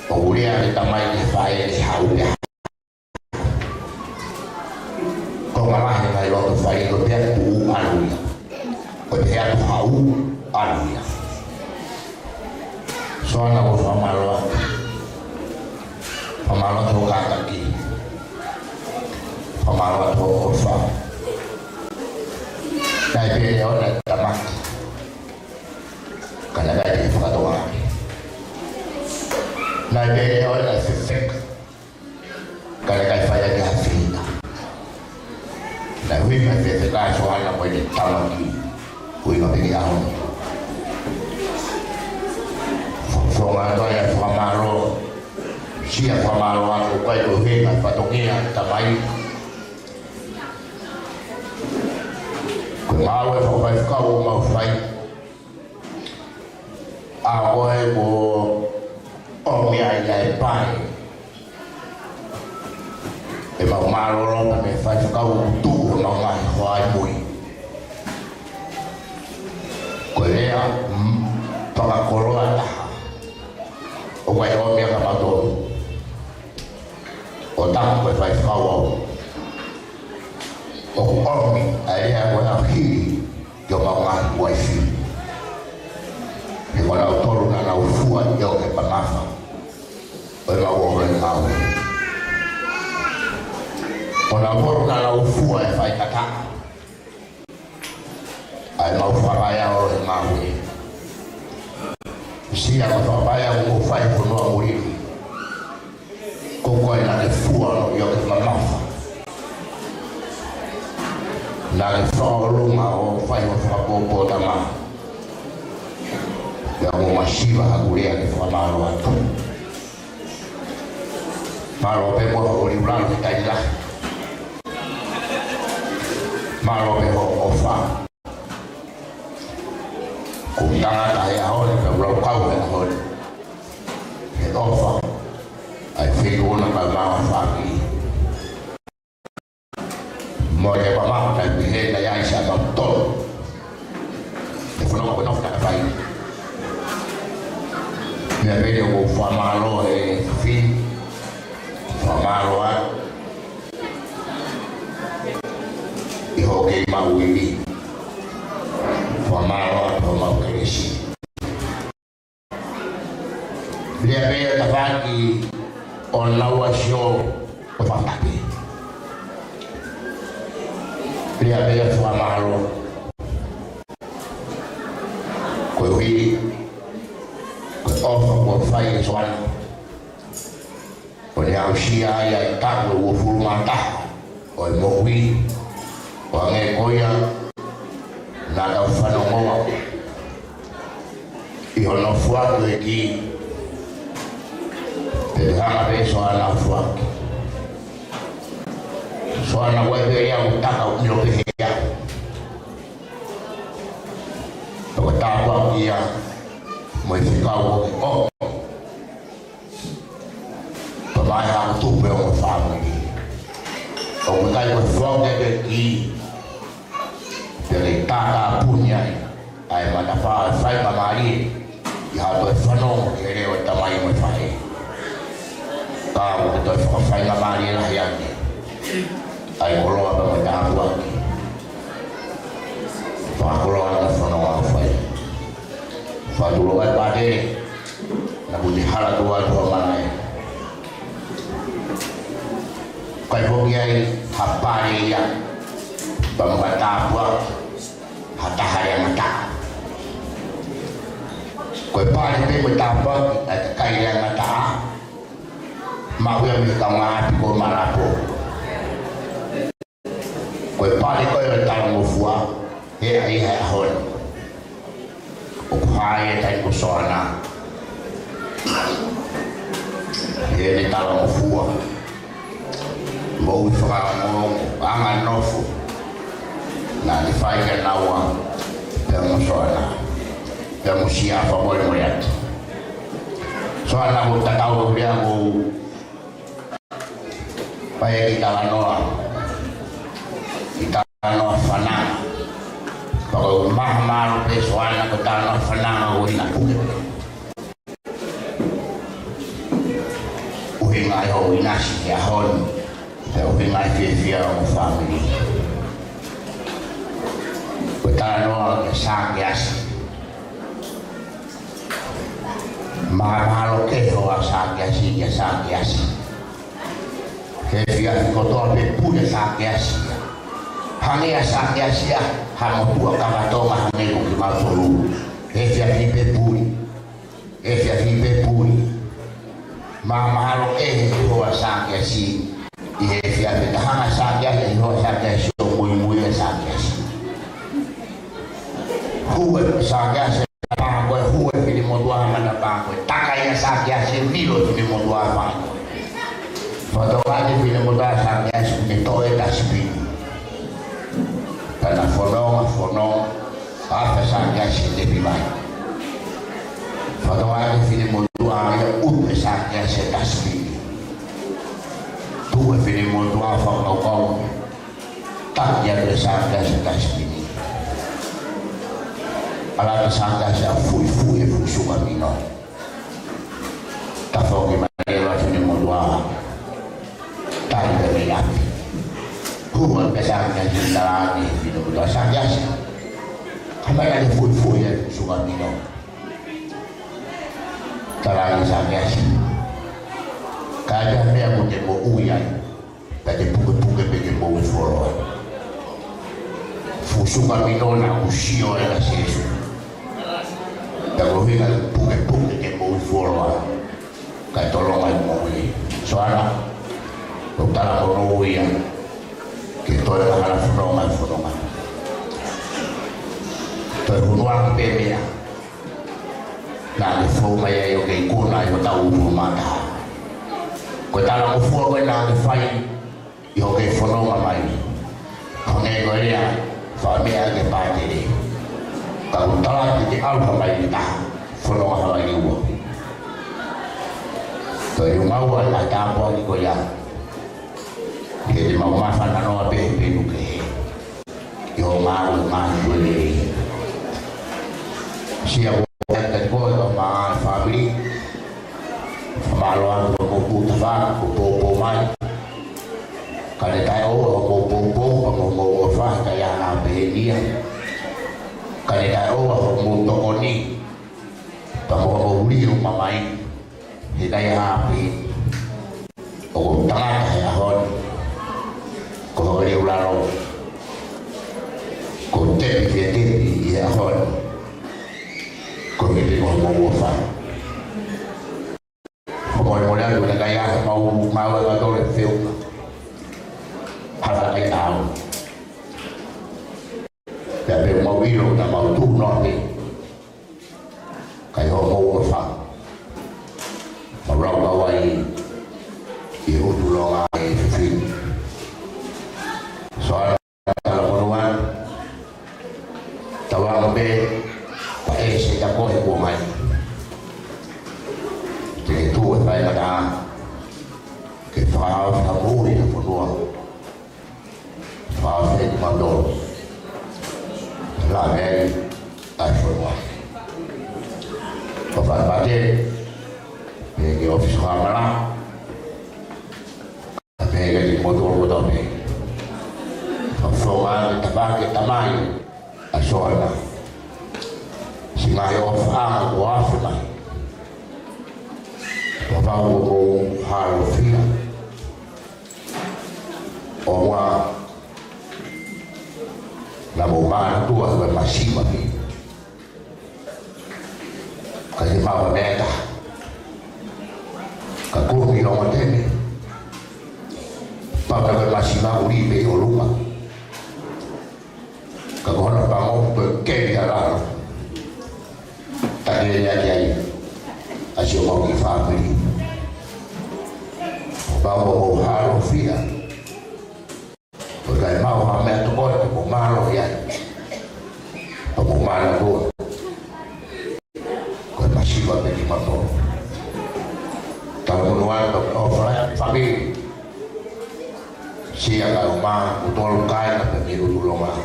o uria di tamai di fare di haulia con la mano mai lo to fare lo per tu aluia o per tu hau aluia soalnya aku pamalo tu kaki pamalo tu kurva dari beliau dan tamak karena dari fakatwa dari beliau dan sifik karena dari faya di Afrika dan wima sifik lah soalnya aku ini tamaki wima beli ahon Fonga ya famaro sia famaro aku kai do he na patongia tamai ko mawe fo kai ka o ma fai a oe bo o mi ai ai pai e ma maro ro na me fai ka o tu na mai hoai mui ko lea para koroa o vai o me acabato o tanto que vai ficar o homem aí agora aqui eu vou lá o wifi e agora o toro na o fua eu que panafa o lá o real o lá o na o fua vai catar aí lá o faraia o real si ako papaya ko fai ko no amuri ko ko na le fua no yo ke mamafa na le fo lo ma o fai ko fa ko tama ya masiva hakulea ke famalo atu malo pe mo ori ulang ke kaila malo pe ho ofa kutanga kaya hole pe bro kau ke hole ke ofa ai feel una ka ma fa ki mo le ba ma ka bi he na ya isa ba to e fono ko no ka fai me vede o famalo e fi famalo a e ho ke ma wili famalo a to ma krisi le vede tavaki on la washo o fataki le vede famalo ko wili ofa ko fai soan o le ausia ia taku o furumata o mo wi o nge koia na da fanongo i ono fuato e ki te hanga be soana fuato soana webe ia utaka umilo pehea o tawa ia mai ficau o vai a tu pe o family o kai o foge de ki de le tata punya ai mana fa fai ma mari ya to fano ke le o tamai mo fai ta o to fai ma mari la ya ni ai o lo ba ma ta wa fa ko lo na fano wa fai fa dulu ai pade na budi hala dua mana kai bogiai hapari ya bambata buat hata hari mata koi pari pe mata buat kai yang mata mau yang mikama ko marapo koi pari koi ta mo fua he ai ha hon o hai ta ko sona he ni ta mo fua mau framo anga nofu na ni fai ke nawa tamo soana tamo sia fa mo moyat soana mo tatau dia mo pai kita no fana kalau mahmal pe soana ko tano fana o ina uhinga yo inasi ya hon eu vim mais viver uma família. O cara não sabe assim. Mas malo que eu sabe assim, que sabe assim. Que via ficou todo bem pura sabe assim. Hangia sabe assim, hamo tua kamatoma hango que matolu. Que via vive puri. Que via vive puri. Mas malo que eu sabe assim. Ihe fia beta hanga sakya ya ho sakya so mui sakya huwa sakya se pa ko huwa fili modwa mana pa ko taka ya sakya se milo fili modwa pa foto kali fili modwa sakya se ni toe ta spi kana fono apa sakya se de bimai foto kali fili modwa ya upe sakya se ta spi tu e fini molto a fa un taglia le sanghe se ta spini alla sanghe se fui e fu su cammino ta fa che manera fini molto a taglia le api come che sanghe si darà fino a sanghe come che fui e fu su cammino tarà sanghe kada mea mo te mo uia ta te puke peke mo uforo fusuka minona usio e la sesu ta rohina puke te mo uforo ka tolonga mo ui soana o tala mo uia ke toa la hala fronga to hunua pe mea na le fo mai ai o ke kuna i ta u mata ko ta la fo ko na le fai i o ke fono mai ko ne ko ia fa me a ke pa ni ka u ta la ki alfa mai ta fono ha mai u to i ma wa la ta po ni ko ya ke di ma ma fa na no pe pe nu ke yo ma lu le sia dan boy ma family maluan ko puta ba ko mai kale tai o mo fa ka ya na be dia kale tai o mo to oni pa mo uli o mamai he dai ha pe o ta ya hon ko ri ula ro ko te te ya hon ko ni mo mo fa ko mo le lu ka ya ma wa to le feu para ai tao ya be mo wi lo na ma tu no ni kai ho mo fa ma ra wa wa i ho tu lo ai fi so ala mo wan tawa be se ta ko e ko mai ke tu vai la da ke fa mo ni fo no fa fe ma do la me ai fo no ko fa ba de ke office ha ma la pe ke di mo do me fa ma ta ba ke tamai a so ala si mai o fa o afa mai o va o halo fia o wa la bomba tua per massima mi ka se fa o neta ka ko mi no matene pa per massima uri pe o luma ka ko na pa mo ke ya la tadi dia asyik mau family bawa mau halo fia porque mau ame tu boy tu malo ya tu malo tu ko masih babe di mato kalau menuan tu offline family siapa rumah betul kai na pemilu dulu mah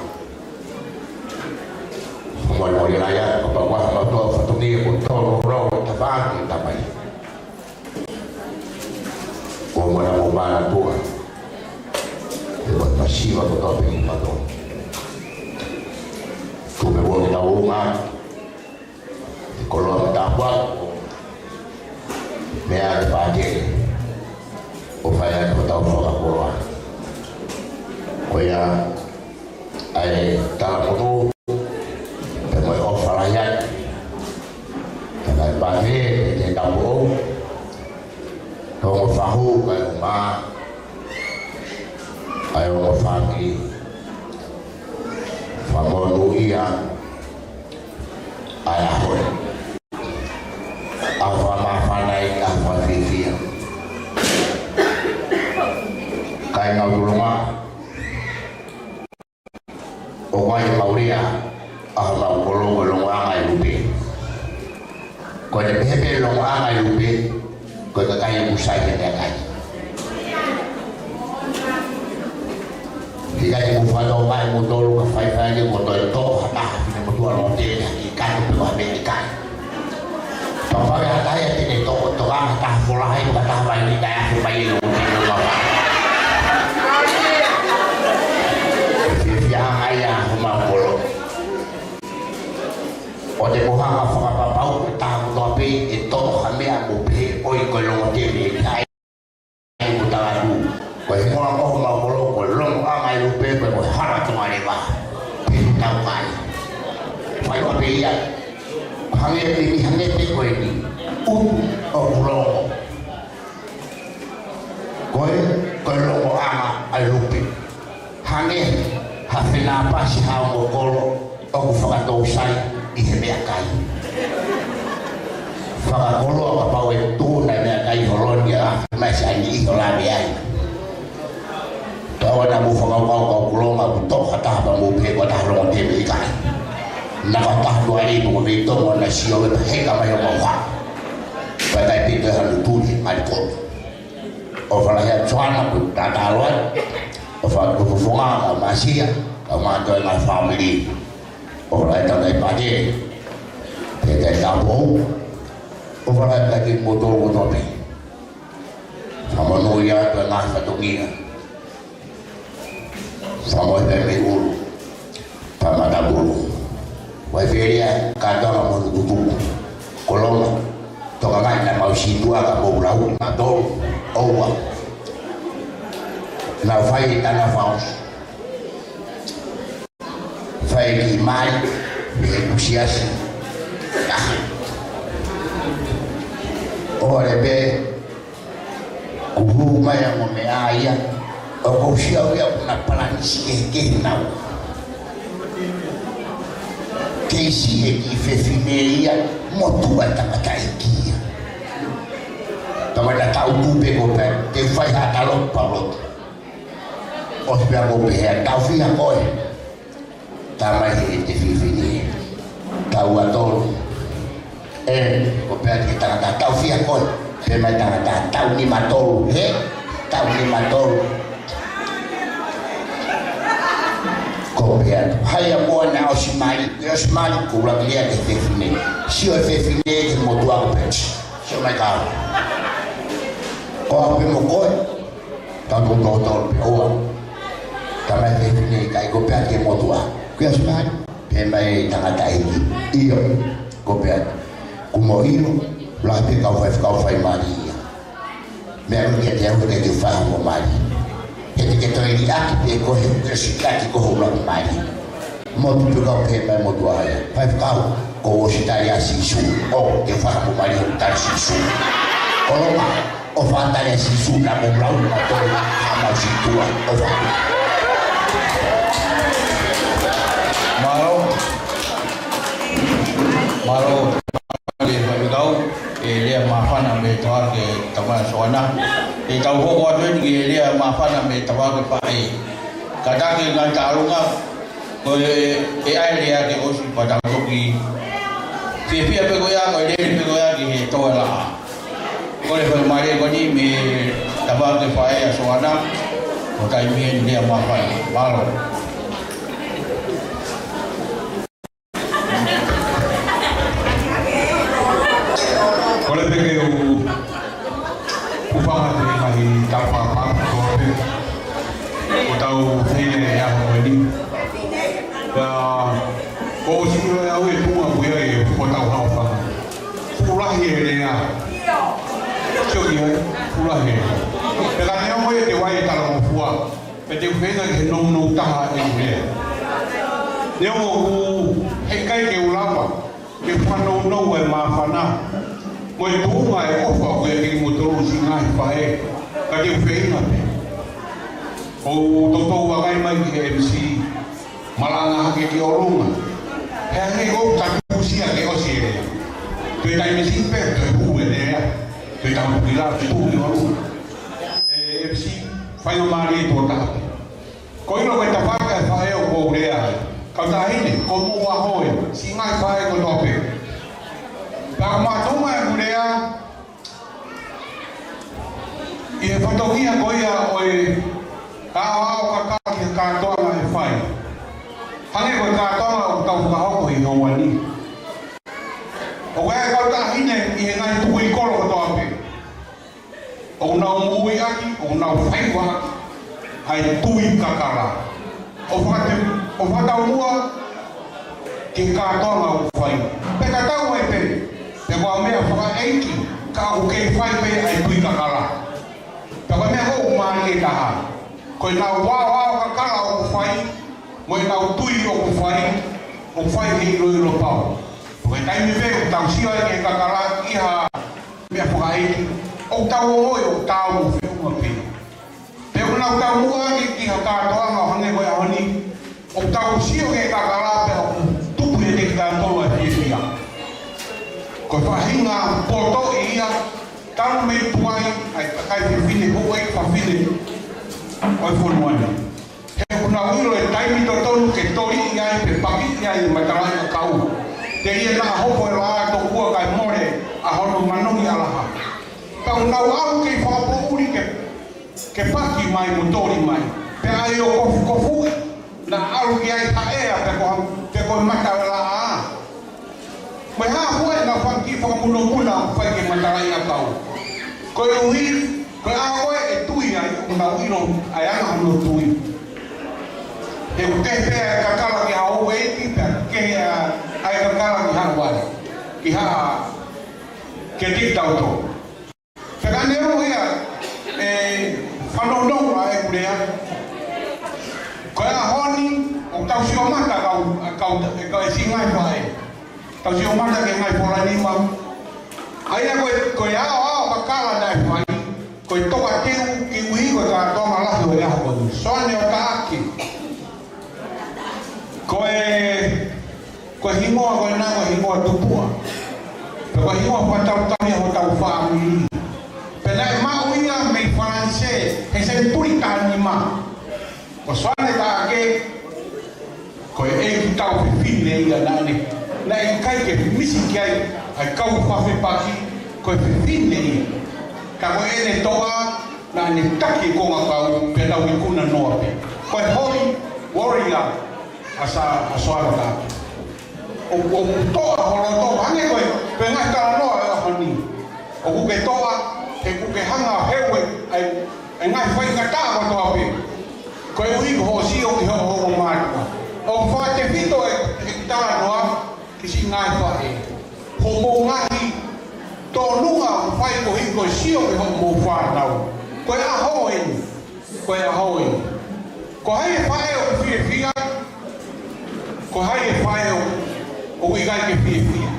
mo le raya ko pa wa ma to fa to ni ko to ro ta ba ni ta mai ko mo na mo ba na to e ba ta shi wa to pe ma to ko me wo na o ma ko lo ta ba me a ba de o fa ya ko ta fo ka ko wa ko ya ai ta mo Bagi di kampung, kau fahu kau rumah, ayo family, famonu iya, ayah pun, apa mafanai apa vivia, kau ngau rumah, okai mauria, apa golong angai lupi. Ko de bebe lo anga lupe ko ka kaya musai ke kai diga ni mu falo mai mu tolu ka fai ni ko to hata ni mu tu ro te ni ka ko ba be kai to pa ya ta ya ni to anga ta fola hai ka ta ba ni ta ya ba ye lo ni lo ba ya aya ma polo o de mo ha fa pa pa ta to pe e to ha me a mo pe o i ko lo te ni ai ko ta lu ko e mo ko ma ko lo ko lo a mai lu pe pe ko ha ra to ma le ba pe ta mai fa ko pe ya hange pe ko ni o lo ko lo ama ai lu pe hange ha fina pa si ha mo ko lo o ko fa to sai i he me akai whakakoloa ka pau e tūna mea kai horonia a mai sa ni iho la mea i tawa na mu whakakau kau kulonga ku toka tahapa mu pe kwa tahronga te me i kai naka tahtu ai mo me tongo na sio e heka mai o mawa pai kai pito e hanu tūni mai ko o whala hea tsuana ku tātāloa o whakakufonga ka masia ka mātua i mai family o whala hea tanga i pate pe kai tāpou o whala hea kai motor o tope whamano ia ka ngā whatongia whamoe pe me uru pamata buru wai feria katoa mo tutu kolonga toka ngai na mau situa ka mo lau ma do owa na fai tana faus fai ki mai e kusias ore be kuhu mai mo me aia o ko sia o na planisi ke na Keisi e ki whewhineia motua tangata e kia. Tawai tau tupe ko pe, te whai hata lot palot. O te pia ko pe hea, tau whiha koe. Tamai he te whewhineia. Tau atoro. E, ko pia te tangata, tau whiha koe. Pe mai tangata, tau ni matoro. He, tau ni matoro. Hai amor na o simali ko la lia de fefine si o fefine ke mo tua pet so mai ka ko pe mo ko ta do o ta mai fefine kai ko pe ke mo tua ku simali pe mai ta ta io ko pe ku mo ino la pe ka fai mari me ke te o de fa mo mari que toi di aki pe ko he ke sikati ko ho lang mai mo tu ka pe mai mo tu ai pai ka ko o sita ya si su o ke fa mo mai o ta si su o lo ma o fa ta ya si su na mo blau ma to ma si tu o fa Maro le fa e le ma fa na me to ke tama soana e tau hoko atu e lea mawhana me tawake pae. Ka take ngā tārunga, ko e ai lea ke osi patautoki. Whiawhia pe koea, ko e lere pe koea ki he toa laa. Ko le whakamare koni me tawake pae a soana, ko tai mien lea mawhana. Malo. Ko le peke upanga te mai tau pāpāpa kōpe o tau whene e aho ni ko o siro e au e punga puia e po tau hao whanga purahi e rea tioki ai, purahi e ka neo moe te wai e tala mo fua pe te whena ke nou taha e rea neo mo ku he kai ke ulapa ke whanou e maa whana mo e tūma e ofa o e ki motoru si ngai whae ka te whainga pe. O totou wakai mai ki MC malanga hake ki orunga. Hea hei o takusia ke osi e rea. Tui tai mesi pe, tui hu e rea. Tui tau pila, tui hu e orunga. MC whai o maari e tō tāpe. Ko ino koe ta whaka e whae o kou rea. Kau ta hine, ko mua hoe, si ngai whae ko tope. Ka mātonga e kurea i he whatokia koia o e ka ao ka ki kātoanga e whai. Hange koe kātoanga o tau whakahoko i hauani. O koe kau ta hine i he ngai tui koro ko toape. O nau mui aki, o nau whaiwa ai tui kakara. O whatau mua ki kātoanga o whai. Peka tau e pe. Te kua mea whakaeiki, ka au kei whai pe ai tui kakara. Te kua mea hou maari e taha. Koe nau wāwāo kakara o ku whai, moe nau tui o ku whai hei roiro pau. Koe taimi pe o tau sia e kakara iha mea whakaeiki, o tau o moe o tau o whiunga pe. Te o nau tau mua ki ha kātoanga o hange koe ahoni, o tau sia e kakara pe o tupu e te kātoa e whiwhia. ko whahinga poto ia tau me puai ai kai whiwhine ho ai whawhine oi whonuane. He kuna uiro e taimi to tonu ke tori ia i pe paki ia i matarai o kau. Te ia na hopo e laa to kua kai more a honu manongi alaha. Kau nau au ke whapo uri ke paki mai mo tori mai. Pe ai o kofu na alu ki ai haea pe ko mata la a. Mai ha hoi na whanki whakamuna whai ke matarai a kau. Ko e uhi, ko e ahoe e tui ai o na uiro ai anga hano tui. He ke pēa kakala ki hao e ki pēa ke ai kakala ki hana wale. Ki haa ke tik tau tō. Wheka nero hea whanonongo a e kurea. Ko e ahoni o tau si o mata kau e si ngai whae. Tau si o mata ke ngai pola nima. Aia koe ao kakala nai whai. Koe toka teu ki uhi koe ka tonga lahi o eha koe. Soane o ka aki. Koe hingoa koe nā koe hingoa tupua. Koe hingoa patau tami ho tau whaamiri. Pena e mau ia mei whanse he se puri tāni ma. Ko soane tā ake koe e ki tau whiwhine ia nāne. Na i kai ke misi ki ai kau whawhi paki koe whiwhine ia. Ka koe e ne toa na ne taki konga kau pe tau i kuna noa pe. Koe hoi warrior asa asoara ka. O toa holo toa hange koe pe ngai kala noa e ahani. O kuke toa he kuke hanga hewe ai ngai whai ngata ko toa pe. Koe ui ko hosi o ki ho mātua. O wha te whito e kitara noa ki si ngai whae. Ho mō ngahi tō nunga whai ko hi koe sio ki ho mō whātau. Koe aho eni. Koe aho eni. Ko hai e whae o ki whie whia. Ko hai e whae o igai ke whie whia.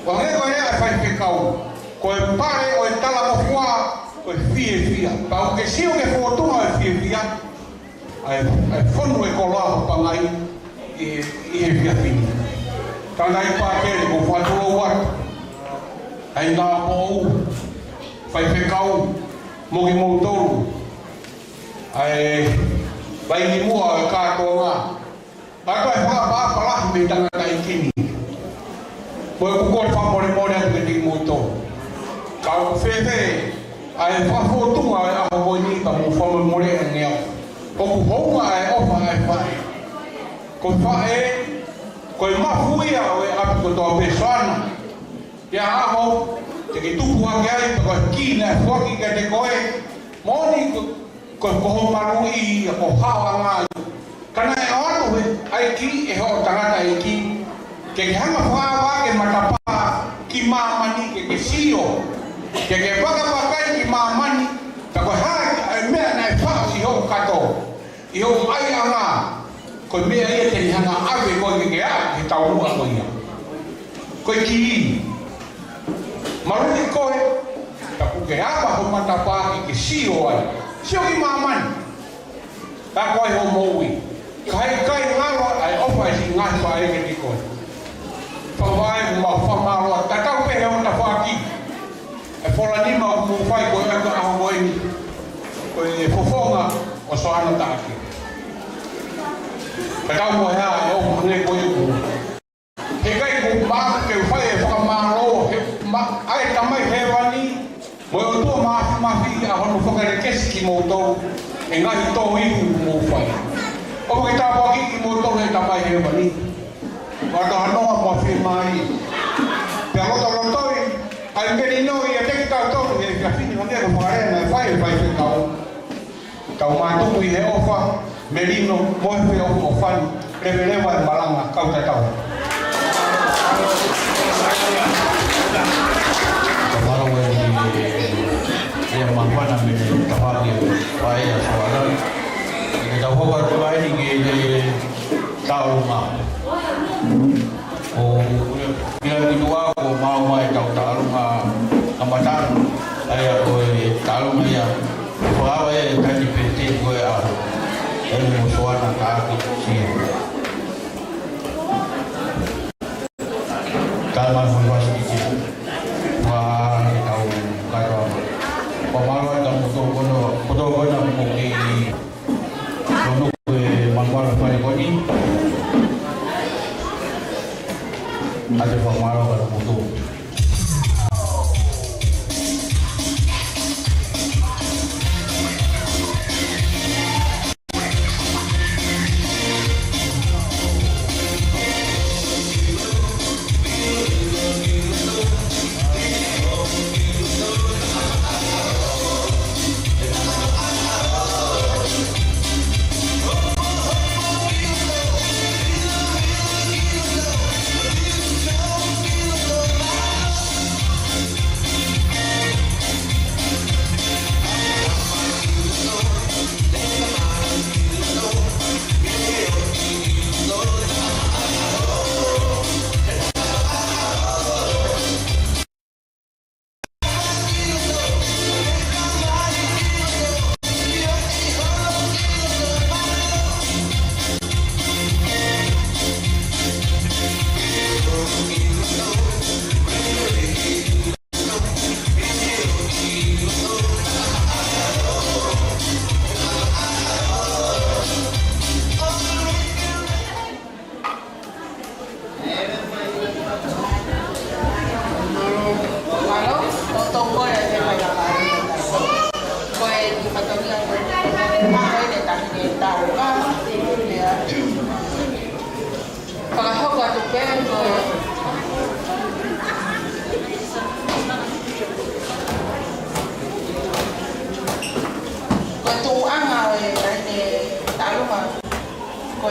Ko hai koe rea e whai ke kau. Ko e pare o e tala o whua ko e whie whia. Pau ke sio ke whotunga e whie whia. Ai whonu e ko laho pangai i he whia whini. Tāna i pākere ko whatua watu. Ai nā mōu. Whai whekau. Mogi mōtoru. Ai vai ni mua e kātoa ngā. Ako e whakapāpalahi me tangata i kini. Koe kukore whamore atu ke tiki mōtoru. Kau whewhe. Ai whawhotunga e aho koi ni ka mō whamore e ngea. Oku hounga e ofa e whae. Ko whae. Koe mafuia o e api ko toa pesana. Ia aho, te ke tupu hake ai, pa koe kina e whaki ke te koe. Moni koe koho maru i a ko hawa ngāi. Kana e anu he, ai ki e ho tangata e ki. Ke hanga whawa ke matapā ki māmani ke sio. Ke whakapakai ki māmani. Ta koe hae e mea nei whao i ho kato. I ho ai anga. Koe mea ia te hanga awe koe ke a he taurua koe ia. Koe ki i. Maruni koe, ta kuke hapa ho matapaki ke sio ai. Sio ki mamani. Ta koe ho moui. Kai ngaro ai ofa si ngai whae ke ti koe. Whawai ma whamaroa. Ta tau pehe o ta whaki. E whola nima o mu whai koe eka aho koe ni. Koe e whofonga o soana tāki. Ka tau mo hea e o hange koe uku. He kai ku maa ke whai e whakamaro. Ai tamai he wani. Mo o tua maafi a honu whakare kesi ki mōtou. E ngahi tō ihu mō whai. O ke tāpua ki mōtou he tamai he wani. Wata hanoa mo whi mai. Pea rotoi. Ai meri noi a teki tau tōru. E ka whini honea ka whakarena e whai whi kau. Tau mātuku i he ofa. Merino, moefe o whani, rewelewa e malanga, kau te tau. Ka wharawe e mawhana me tahaki whae a whaara. E tau hoka tuaini ke tau mā. O kia kitua ko mau mai tau tālunga a matanu. Ai a koe tālunga ia. Whawe e kani pete koe a. Ele mo soana tāki sia. Kalma foi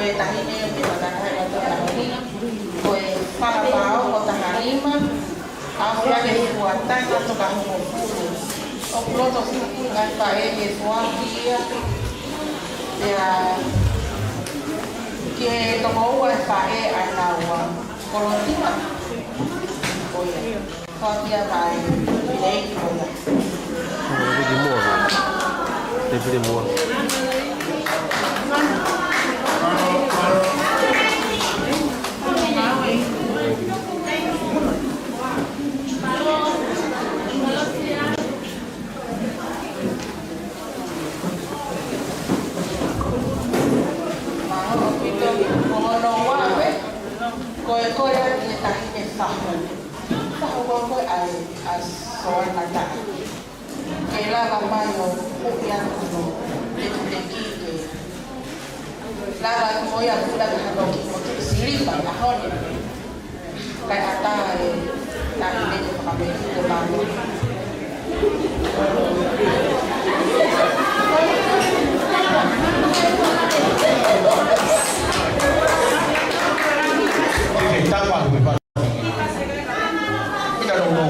koe tahine o te whakatai o te tahini, koe whakapao o tahanima, au whiake fuatanga toka hongo furu. O ploto ngai whae e fuaki ia, ea ki he toko ua e whae ai nā ua korotina. Koe, whakia mai nei ki koe. Sempre demora. Koe ni tahi e whahu. Whahu koe ai soa na tahi. Ke lava mai o puki anu no te ki ke. Lava moia kula ka hano ki mo te silipa na hone. Kai ata e na ine te whakameri te manu. Tapa me pa. Kita no no.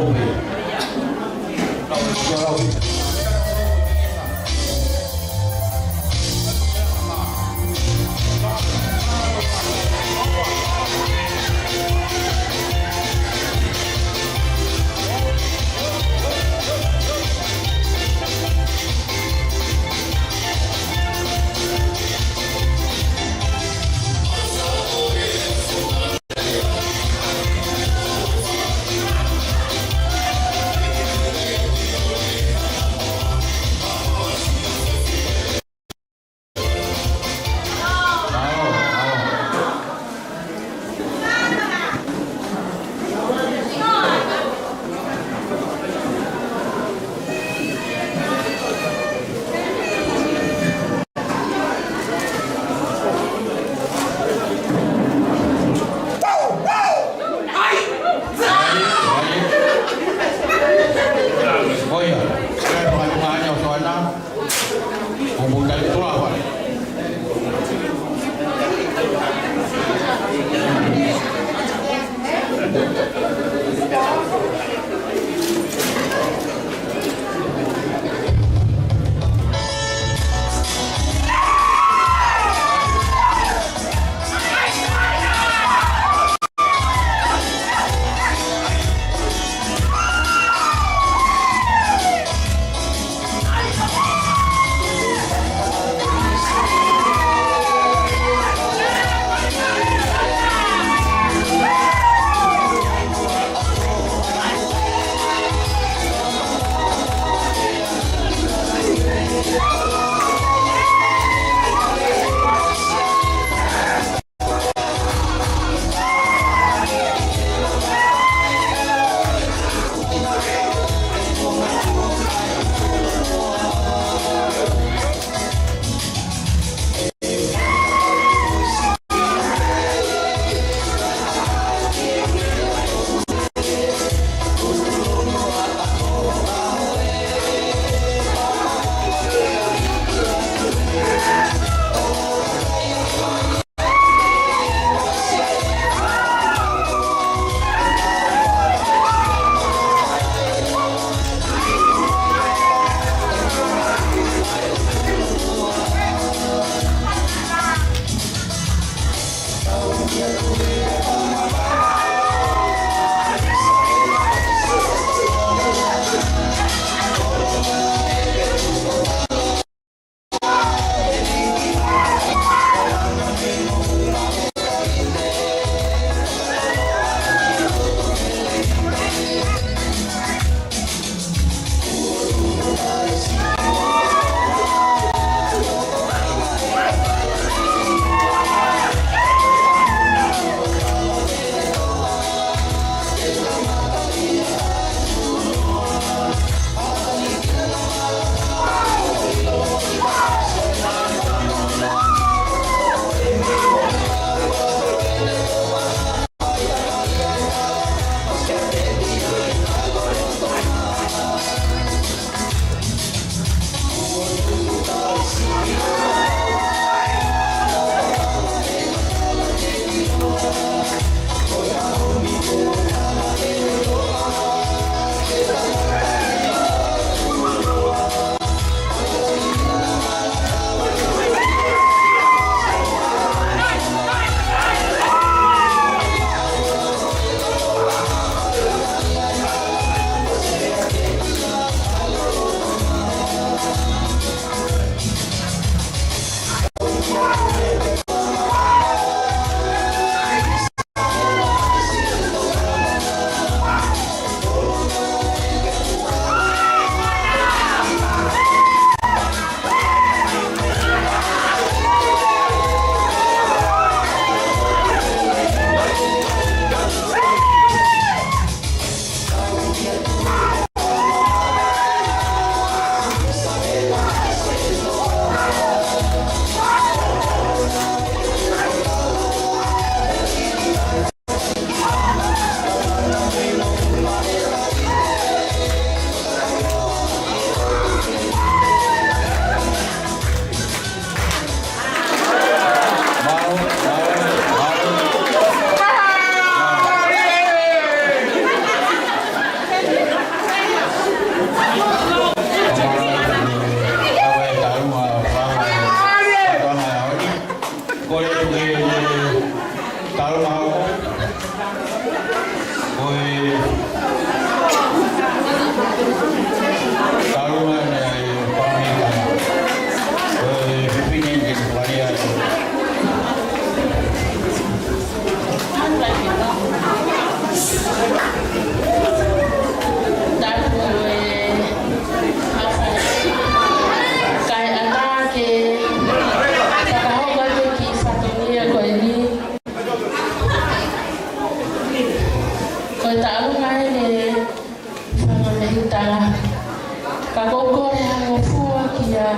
Kagoko na ngofua kia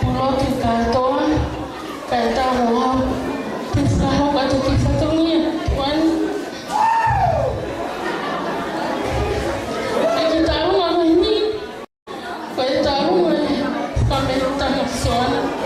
pulotu katoa kata roha tifraho kata kifatumia wan kita rumah ini kita rumah kami tangap suara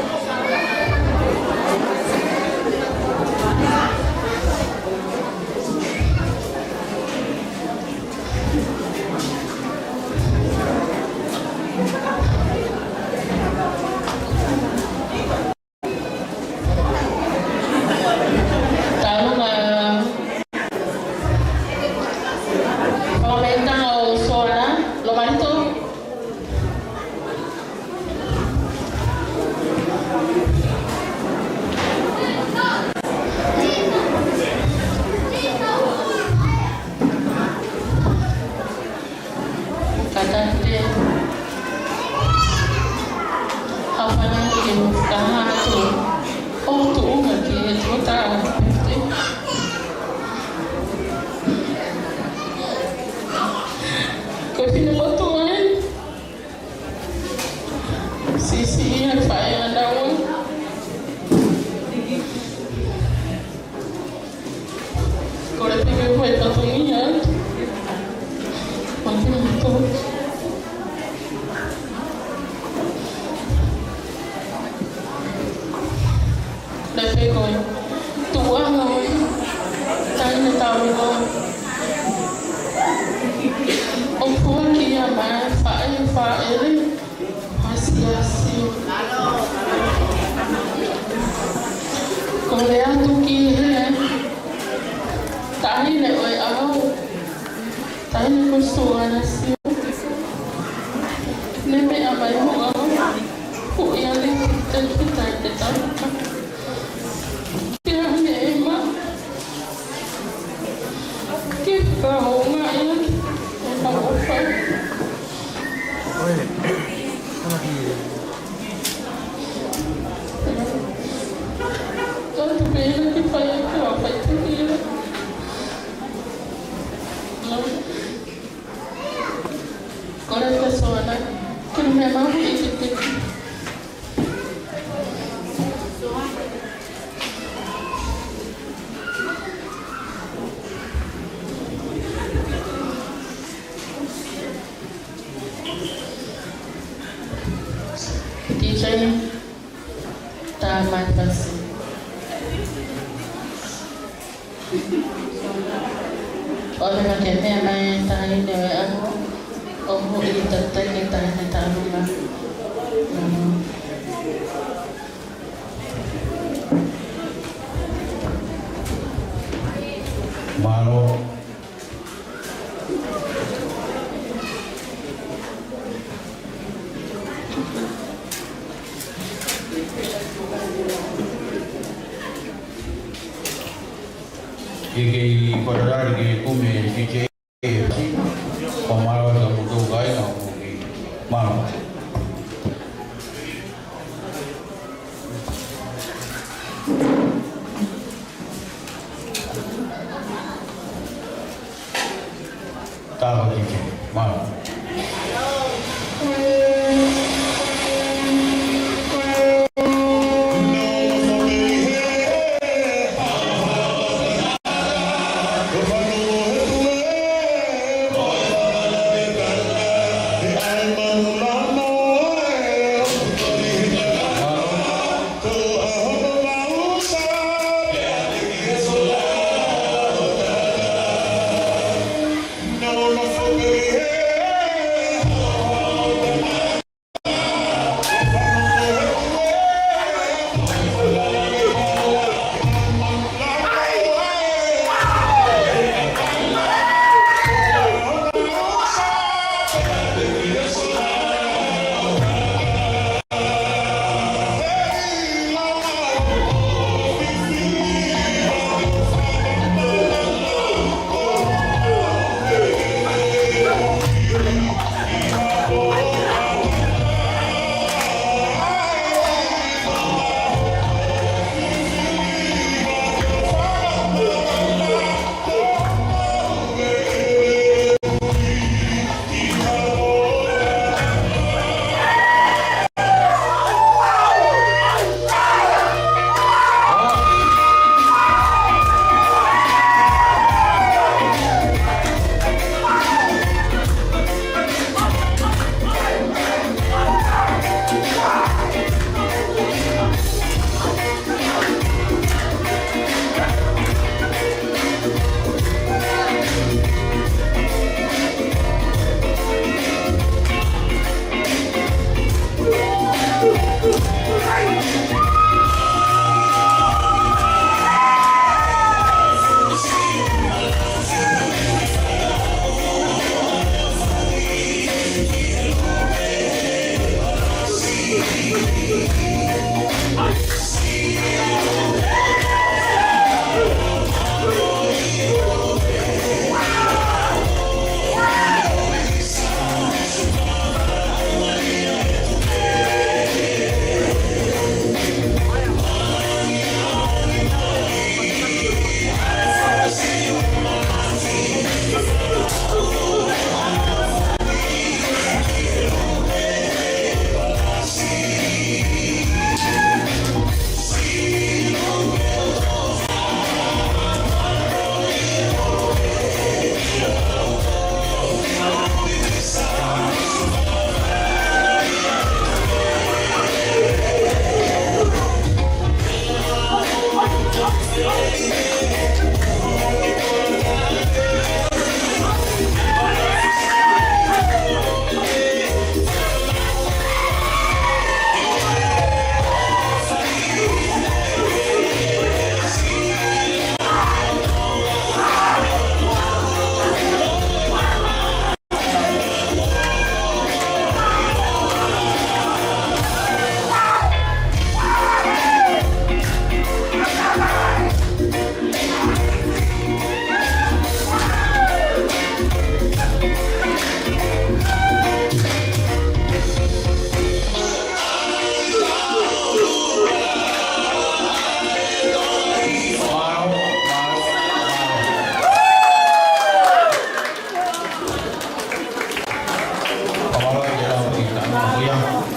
Iki korar ki kume DJ pamaro da mudo gai na ki mano ta DJ mano Yes,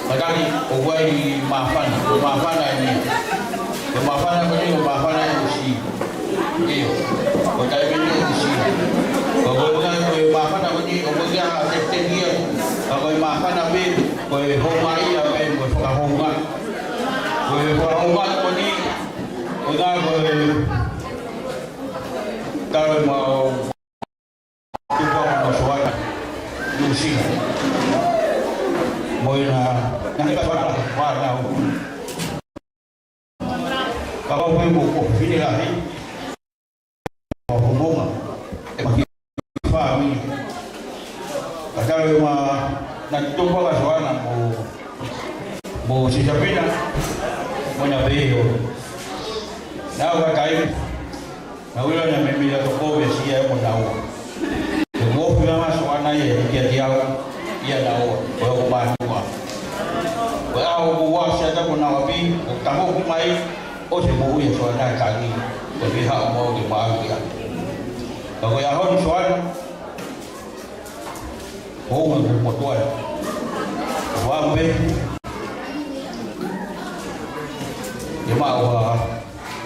Kadang uai mafana ni. Mafana ni mafana usi. Iyo. Kota ini usi. Kalau mafana ni dia teknia. Kalau mafana be, kalau homai ya be, kalau homai. Kalau homai ni, kalau mau cuba masuk usi. Moina nang kasara warna kalau mau buku ini lah ni hubungan fahami kalau nak cuba kasara mau sisapina mau nyabeho na wakai na wila na memila toko besia mo dawo mo pila maswana ye dia ia dawo ko ba au wasa ta kuna wapi tamu kumai o se mo ya so na kali ko bi ha mo di ma ya ko ya ho ni so ana o mo to wa mbe ya ma wa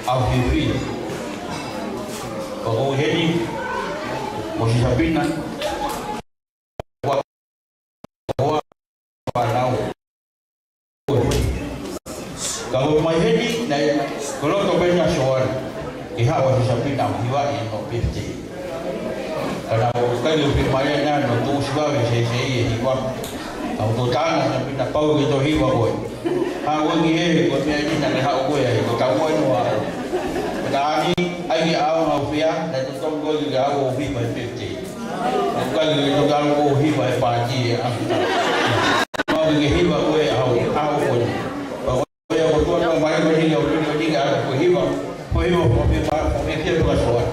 au fi ko hedi mo si sabina kalau mai hedi na kalau to benya soal iha wa sapi na hiwa ino pete kana kali firmaya na no tu siba se hiwa au to tana sapi na pau ke to hiwa boy ha wengi he ko me ni na ha ko ya ko ka mo no wa na ni ai au na fia na to to go ga au fi pa pete kali to ga ko hiwa pa ji a ma ke hiwa ko au ko Mai beri yang beri ada pohon dia tu kasar.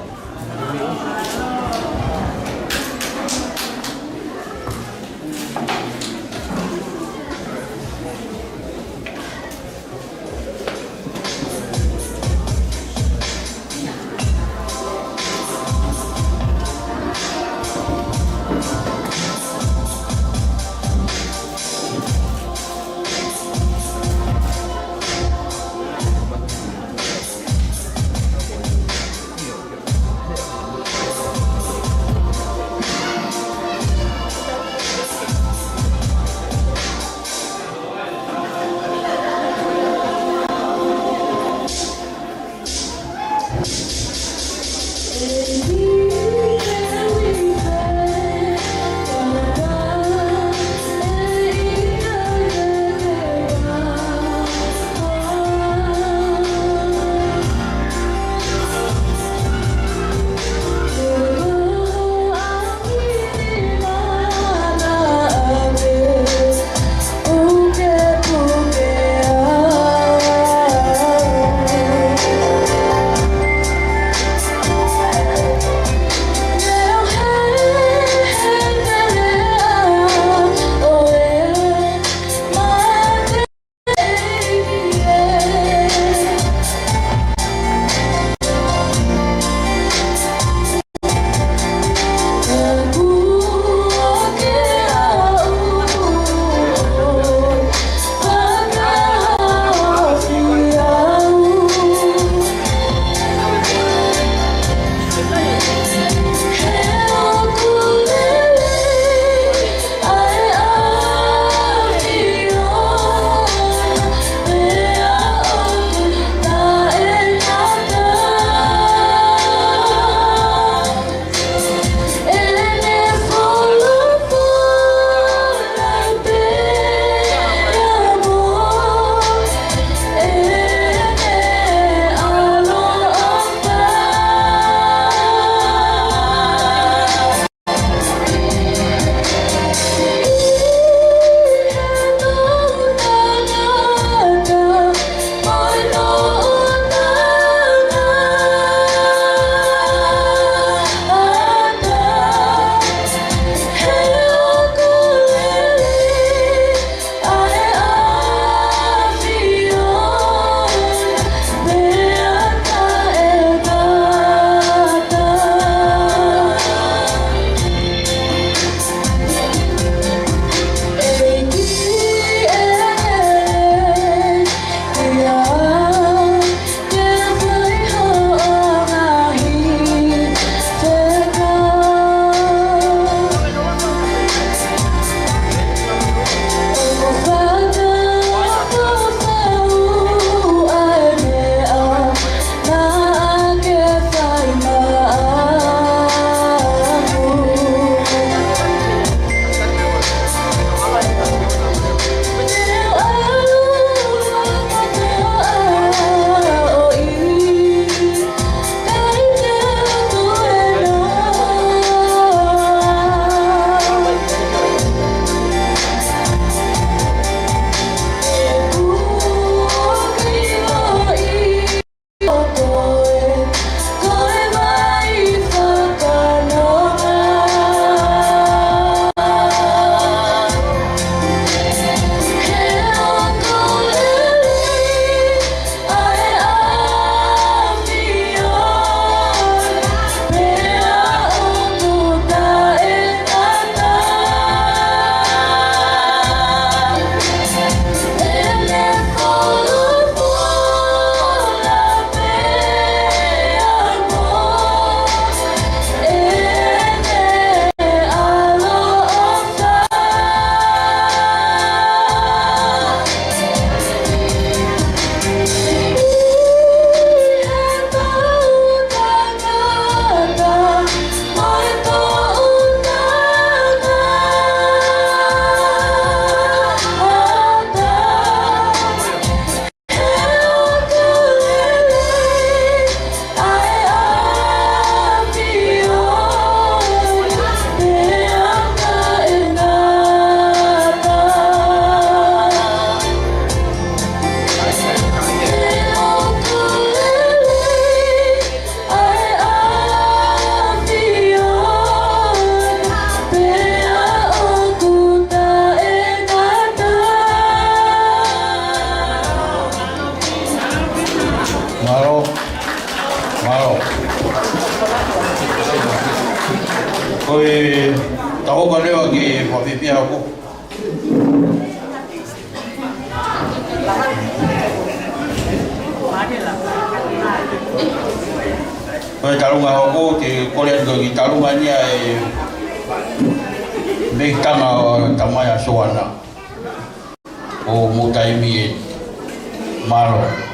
wa pipia ko. Oi talunga ko te kole do ki talunga ni ai me kama tamaya soana. O mutai mi malo.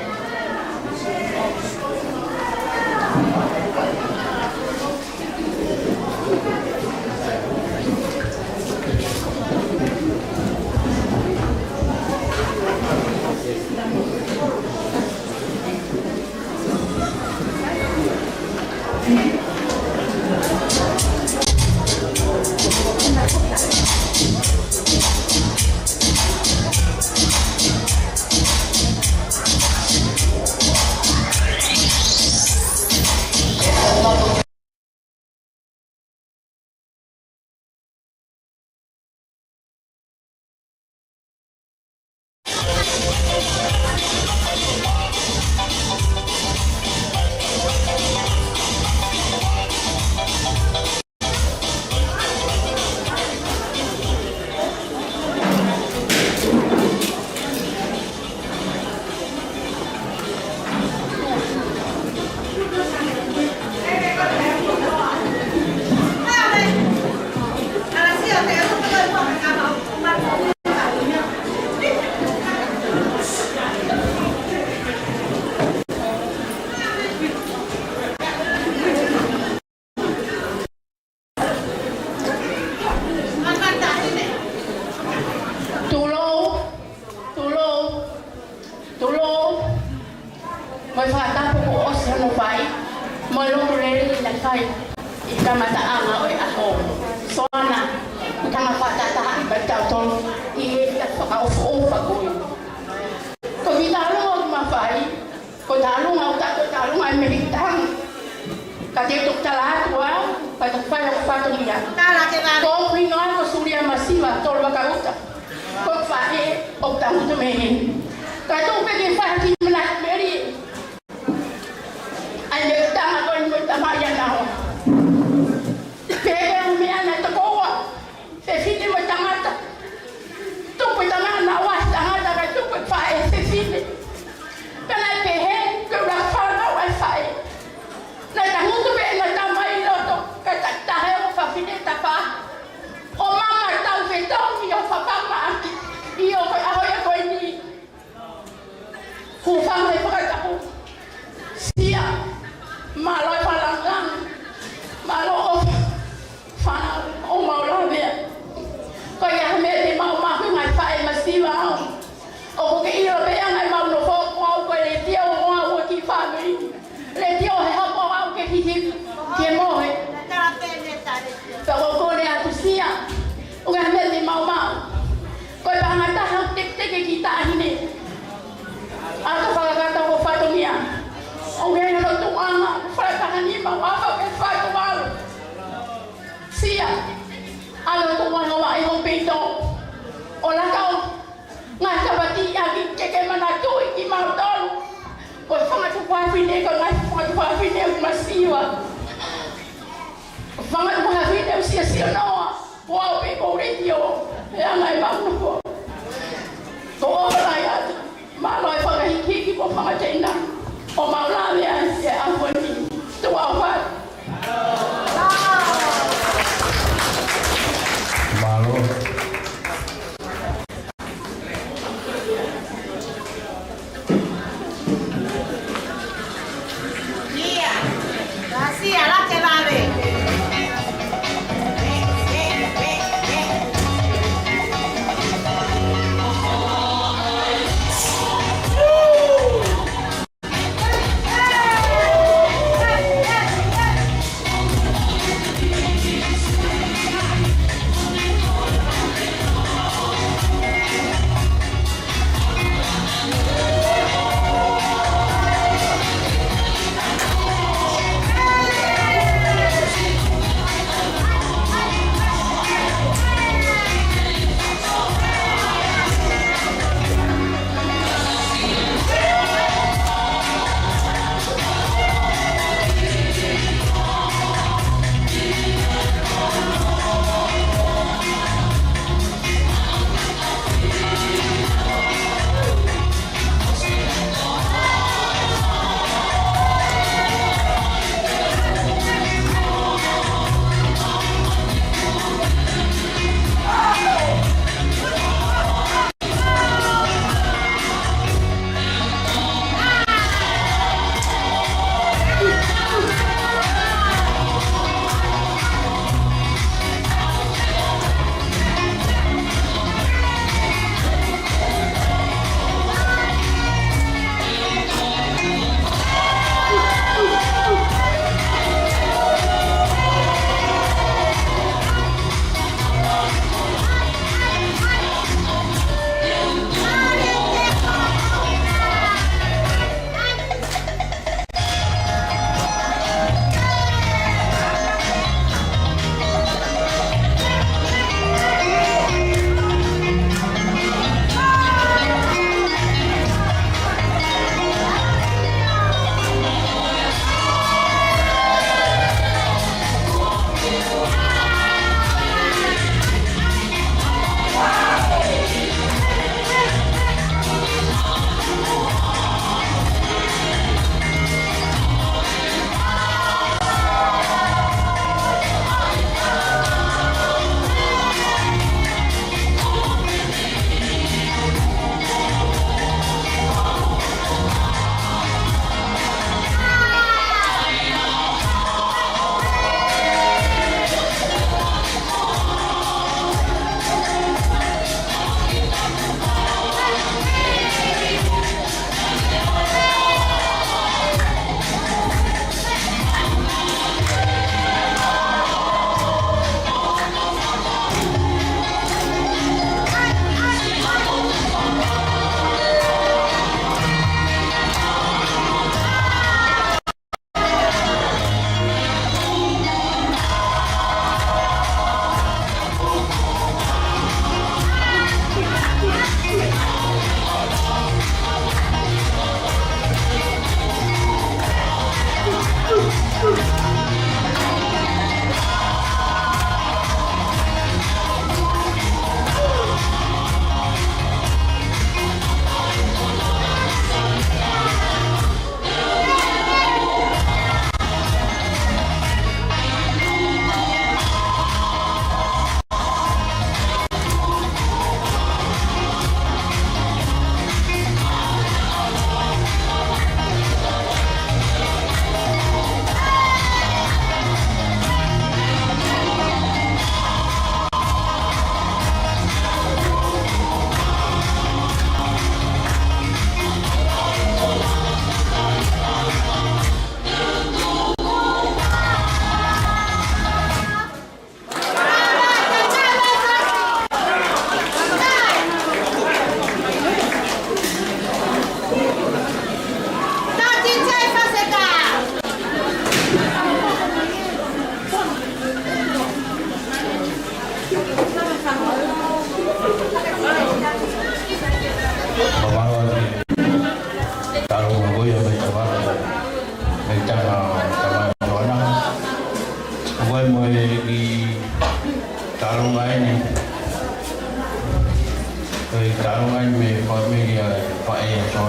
Tôi cảm ơn mình có mình phải cho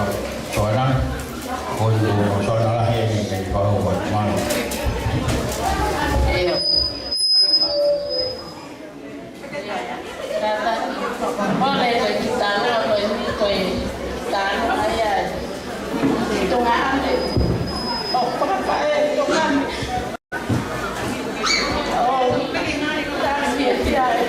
nó còn cho nó là hay thì có một món Boleh kita boleh kita ayat hitungan oh berapa hitungan oh dia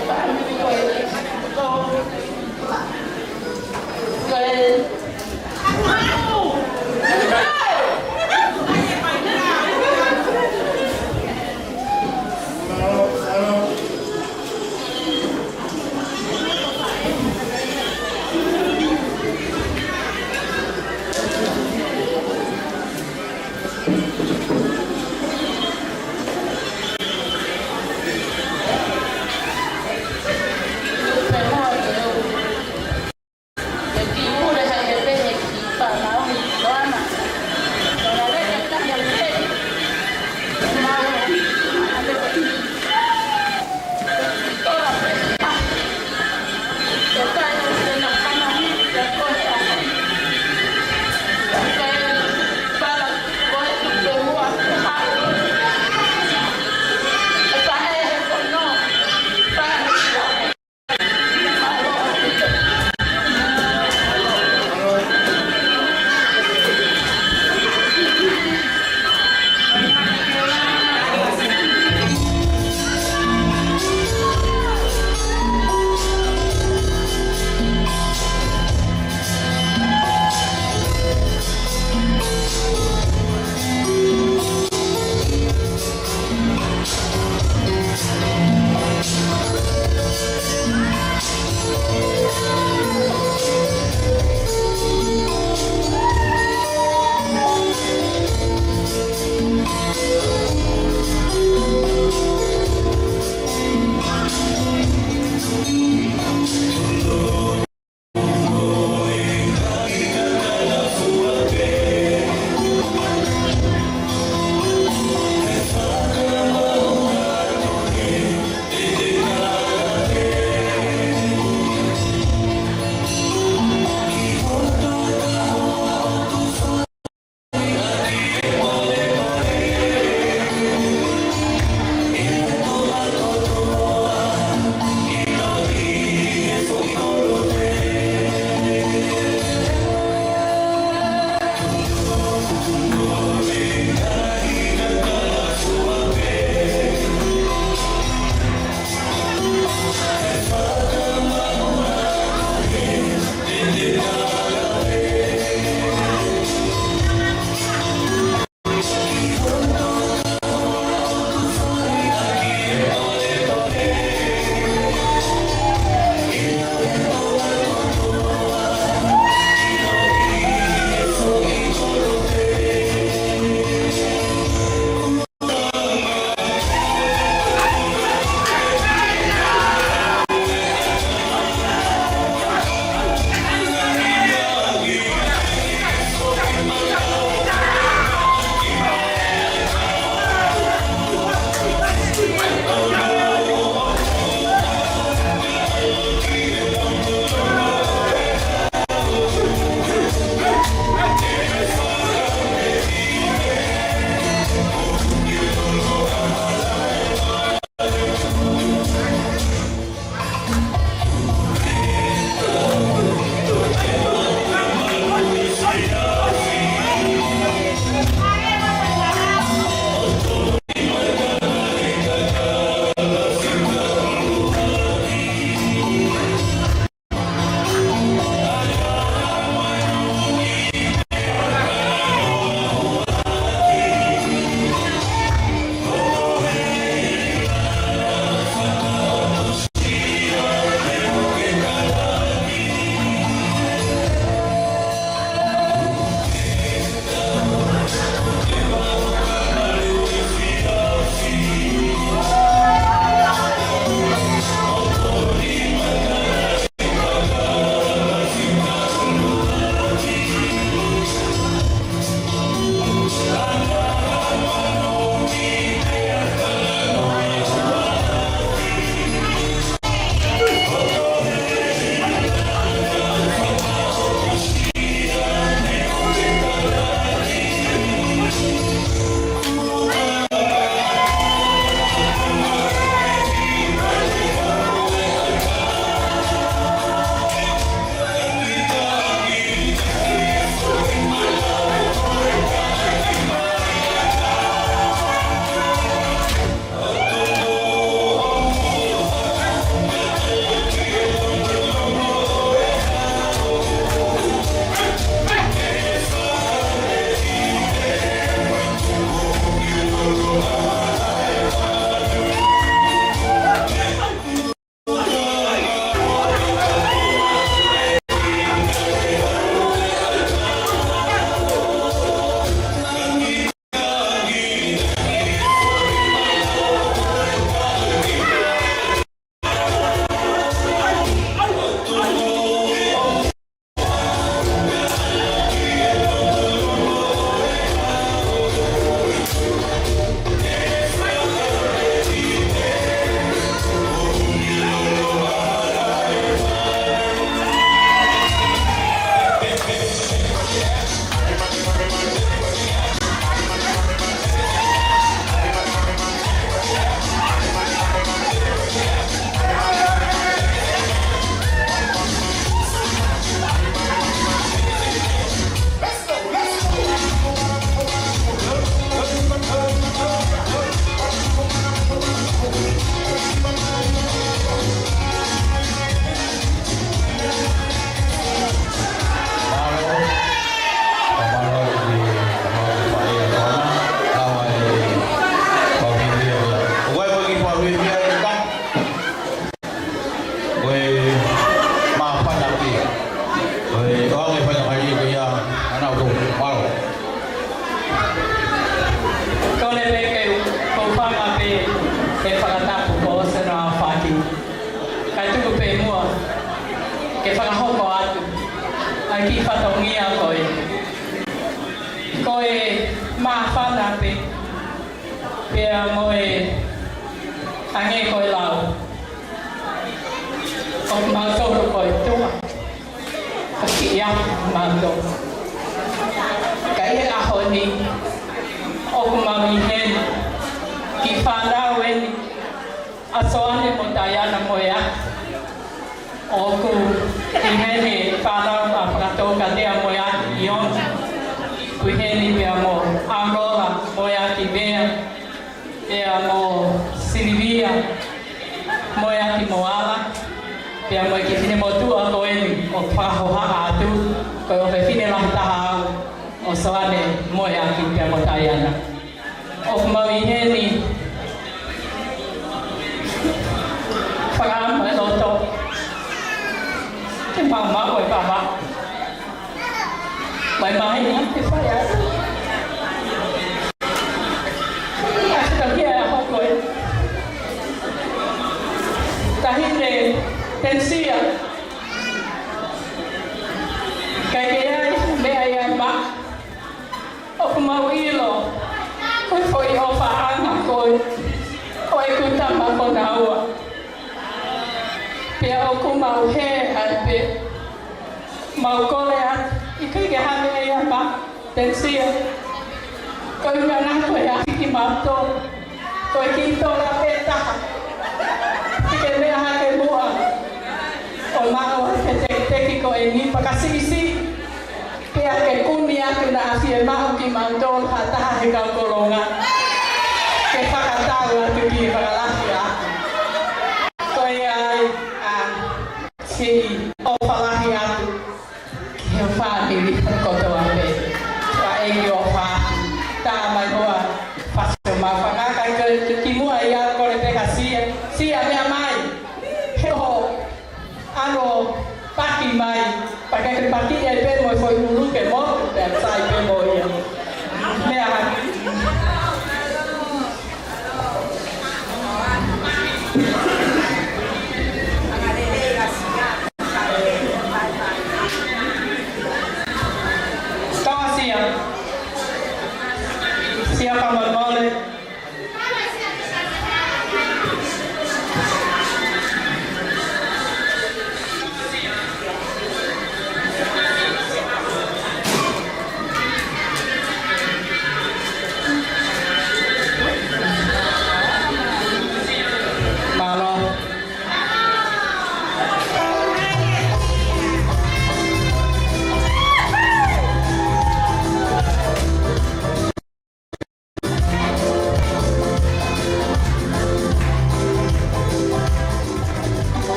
ke whakahoko atu. Ai ki whatongia koe. Koe maa whana pe. Pea moe hange koe lau. O mātoro koe tua. O ki ia mātoro. Ka ia ahoni. O kumami heni. Ki whanau eni. Asoane mo Diana moea. O ku i heni whanau a whakatoka dea moea i ona. Kui heni mea mo Arola moea ki mea. Pea mo Silivia moea ki Moala. Pea mo ki whine mo tua ko eni o whakahoha atu. Koe o whine lahi taha au. O soane moea ki pea mo Diana. O mau i heni whakaama e loto. Te mama o e baba. Mai mahi ni te whai atu. Ata kia e hoko e. Tahine tensia. Kai ke ai mea i ai ma. O kumau ilo. Koe foi o whaanga koe. Koe kutama ko na ua. Pea o kumau he ape. Mau kole at. I kai ke hane e a ma. Tensia. Koe ngana koe a ki mato. Koe ki tola pe taha. I ke mea hake mua. O mao ke te teki ko e ni pakasisi. Pea ke kuni atu na awhie mahu ki mandol ha taha he kaukoronga. Ke whakatau atu ki whakalahi a. Koe ai si o whalahi atu. Ki he whaniri koto ape. Wa egi o wha. Tā mai hoa whaso ma whakakai ki mua i a kore peka sia. Sia mea mai. He ho. Ano paki mai. Pakai ke paki e pe mo foi ulu ke mo pe sai pe mo ia. Mea ha. Tawa sia. Sia kamar mole.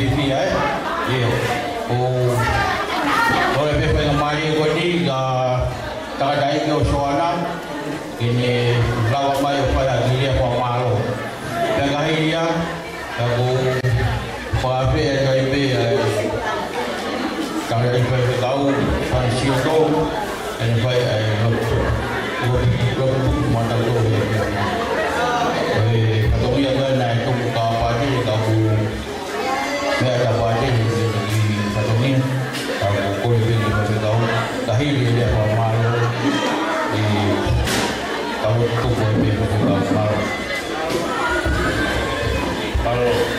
fifi ai. Yo. Oleh pepe ngamali ko ni ga takadai ko soana ini lawa mai pa dia ko malo. Pengahia aku pape ai pe kalau dari pe tahu sio to en pai ai lo mata to atau dia kan naik tu ka pati ka bu me ada pati di atau ni aku ko ni pe tahu dahil dia ko malo di tahu tu ko pe ko malo kalau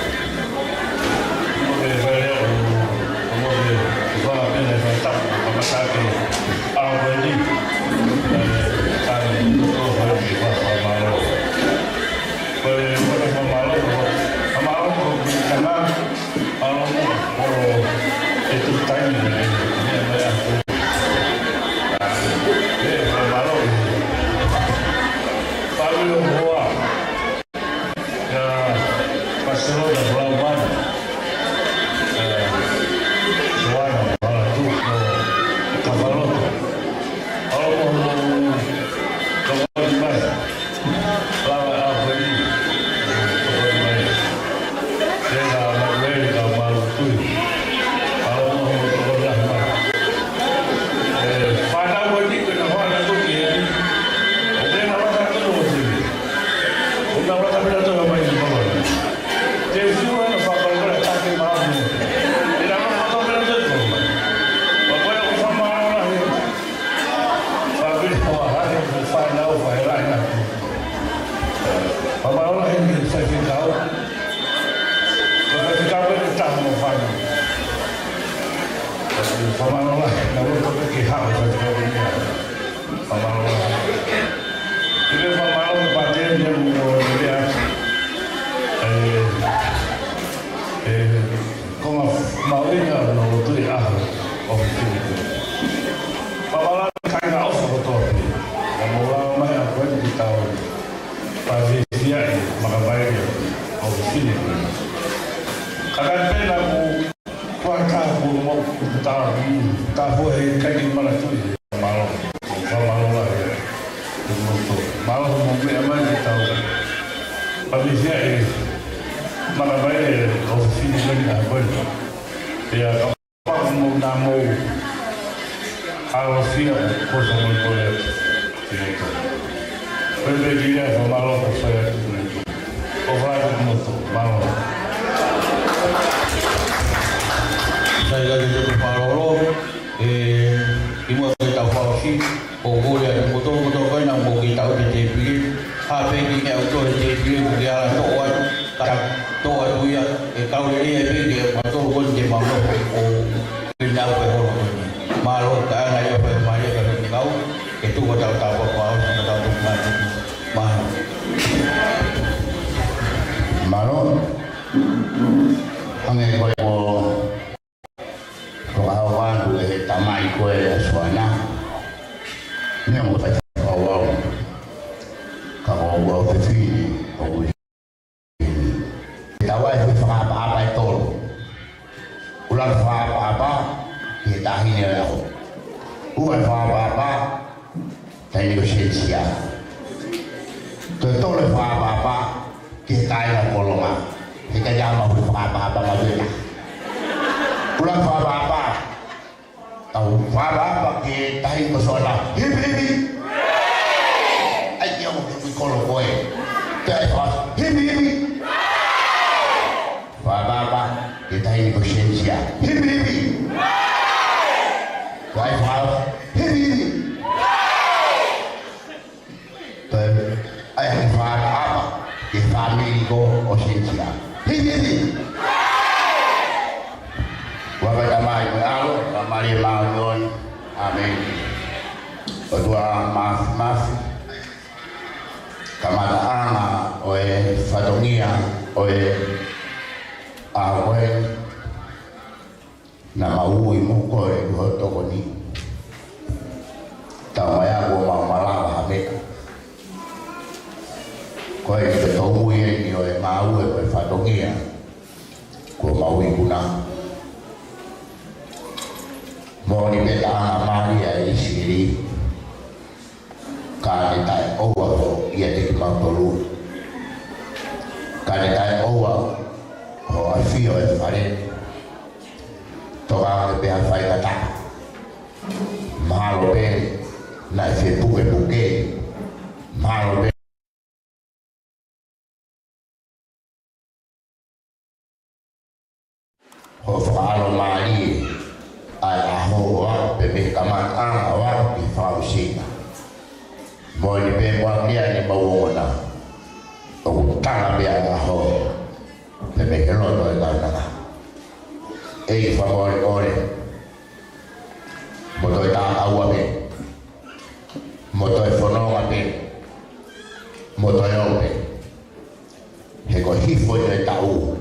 Koi ke tau mui ni o e mau e fa tongia ko mau i kuna toka pe a fai kata mahalo pe na fe puke puke mahalo pe ho falo mali ai aho wa pe me kaman a wa di fa usina mo ni pe wa dia ni bawona o tanga be a ho pe me ke no to e na ei favore ore moto ta agua be moto e fononga be moto e ope he ko hifo e tau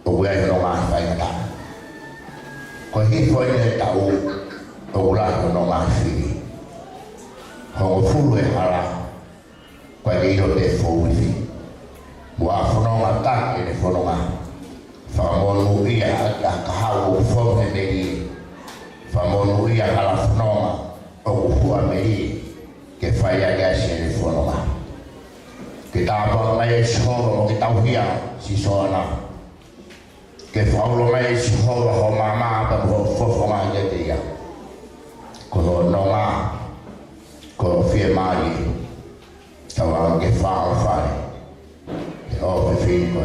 o wea no nga fai ngata ko hifo e tau o wea no nga fili ho fulu e hala ko e iro te fowisi mua fononga ta e ne fononga famonu ia a kahau fome meri famonu ia kala fononga o hua meri ke fai a gasi e fononga ke tapa mai soro ke tauhia si sona ke faulo mai soro ho mama pa ho fofonga ke dia ko nonga ko fie mari tawa ke fao fai o pe fini ko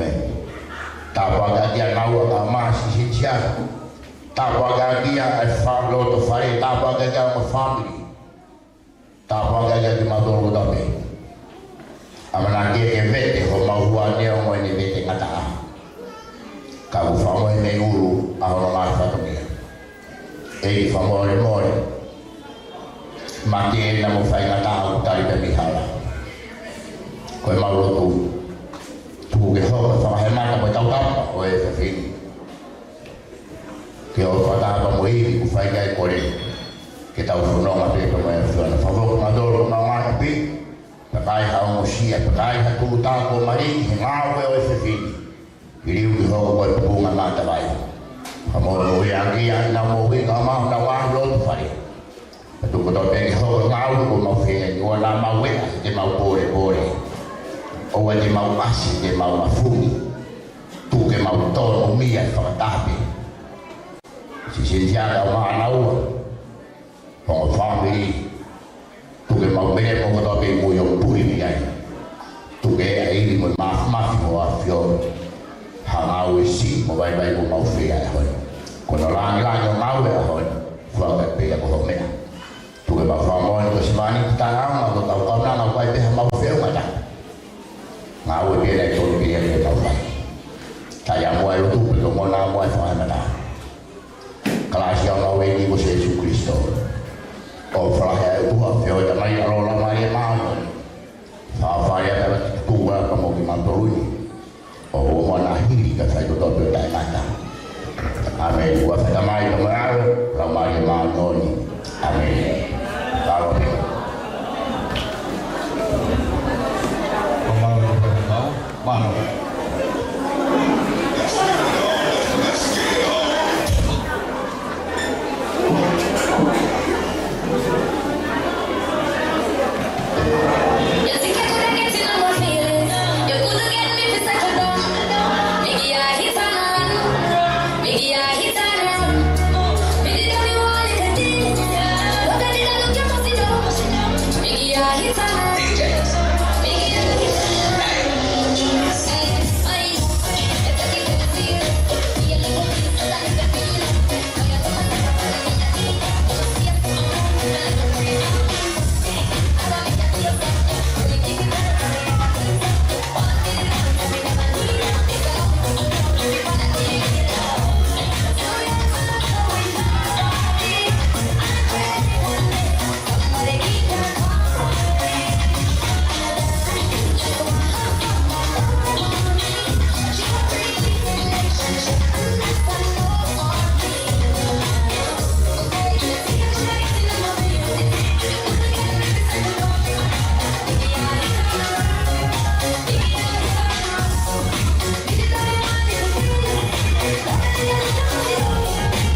tawaga dia nawa ka masi sitia tawaga dia ai falo to fare tawaga dia mo family tawaga dia di madoro da be amana dia ke vete ho mahua dia mo ni vete ngata ka u famo e uru a ho ma fa to dia e famo re mo ma dia na mo fai ngata u tari da mihala ko ma lo tu ke ho fa he ma ka tau ta o e fa fin ke o fa ta ba mo i ku fai kai ko le ke tau fu no ma pe ko ma fa na fa vo ma do ma ma pi pa kai ha mo si pa kai ha ku ta ko ma ri he ma o e fa fin i ri u ho ko pu ma ma ta vai ha mo ro ya ki ya na mo wi ka ma na wa lo fa ri tu ko to pe ho ma u ko ma fe ni la ma we te ma po re o wale mau asi te mau mafuni tu ke mau tono mia whakatape si sintiara o maa naua pongo family tu ke mau mene pongo tope mui o pui miai tu ke a ili mo mafi mo a fio hangau e si mo vai vai mo mau fea e hoi kono langi o mau e a hoi whaka pea ko homea tu ke mau whamoni ko simani ki tanau ma ko tau kauna na vai peha mau feo mata ngau dia nak tolong dia tahu baik. Saya muai itu belum mau muai faham mana. Kelas yang ngau ini bos Yesus Kristus. Oh faham itu apa? Yo jangan yang orang lain mana. Faham ya dapat tua kamu gimana dulu. Oh mana hiri kata itu tahu tak mana. Amin. Gua kata mai kemana? Ramai mana ni. Amin. Kalau Mano.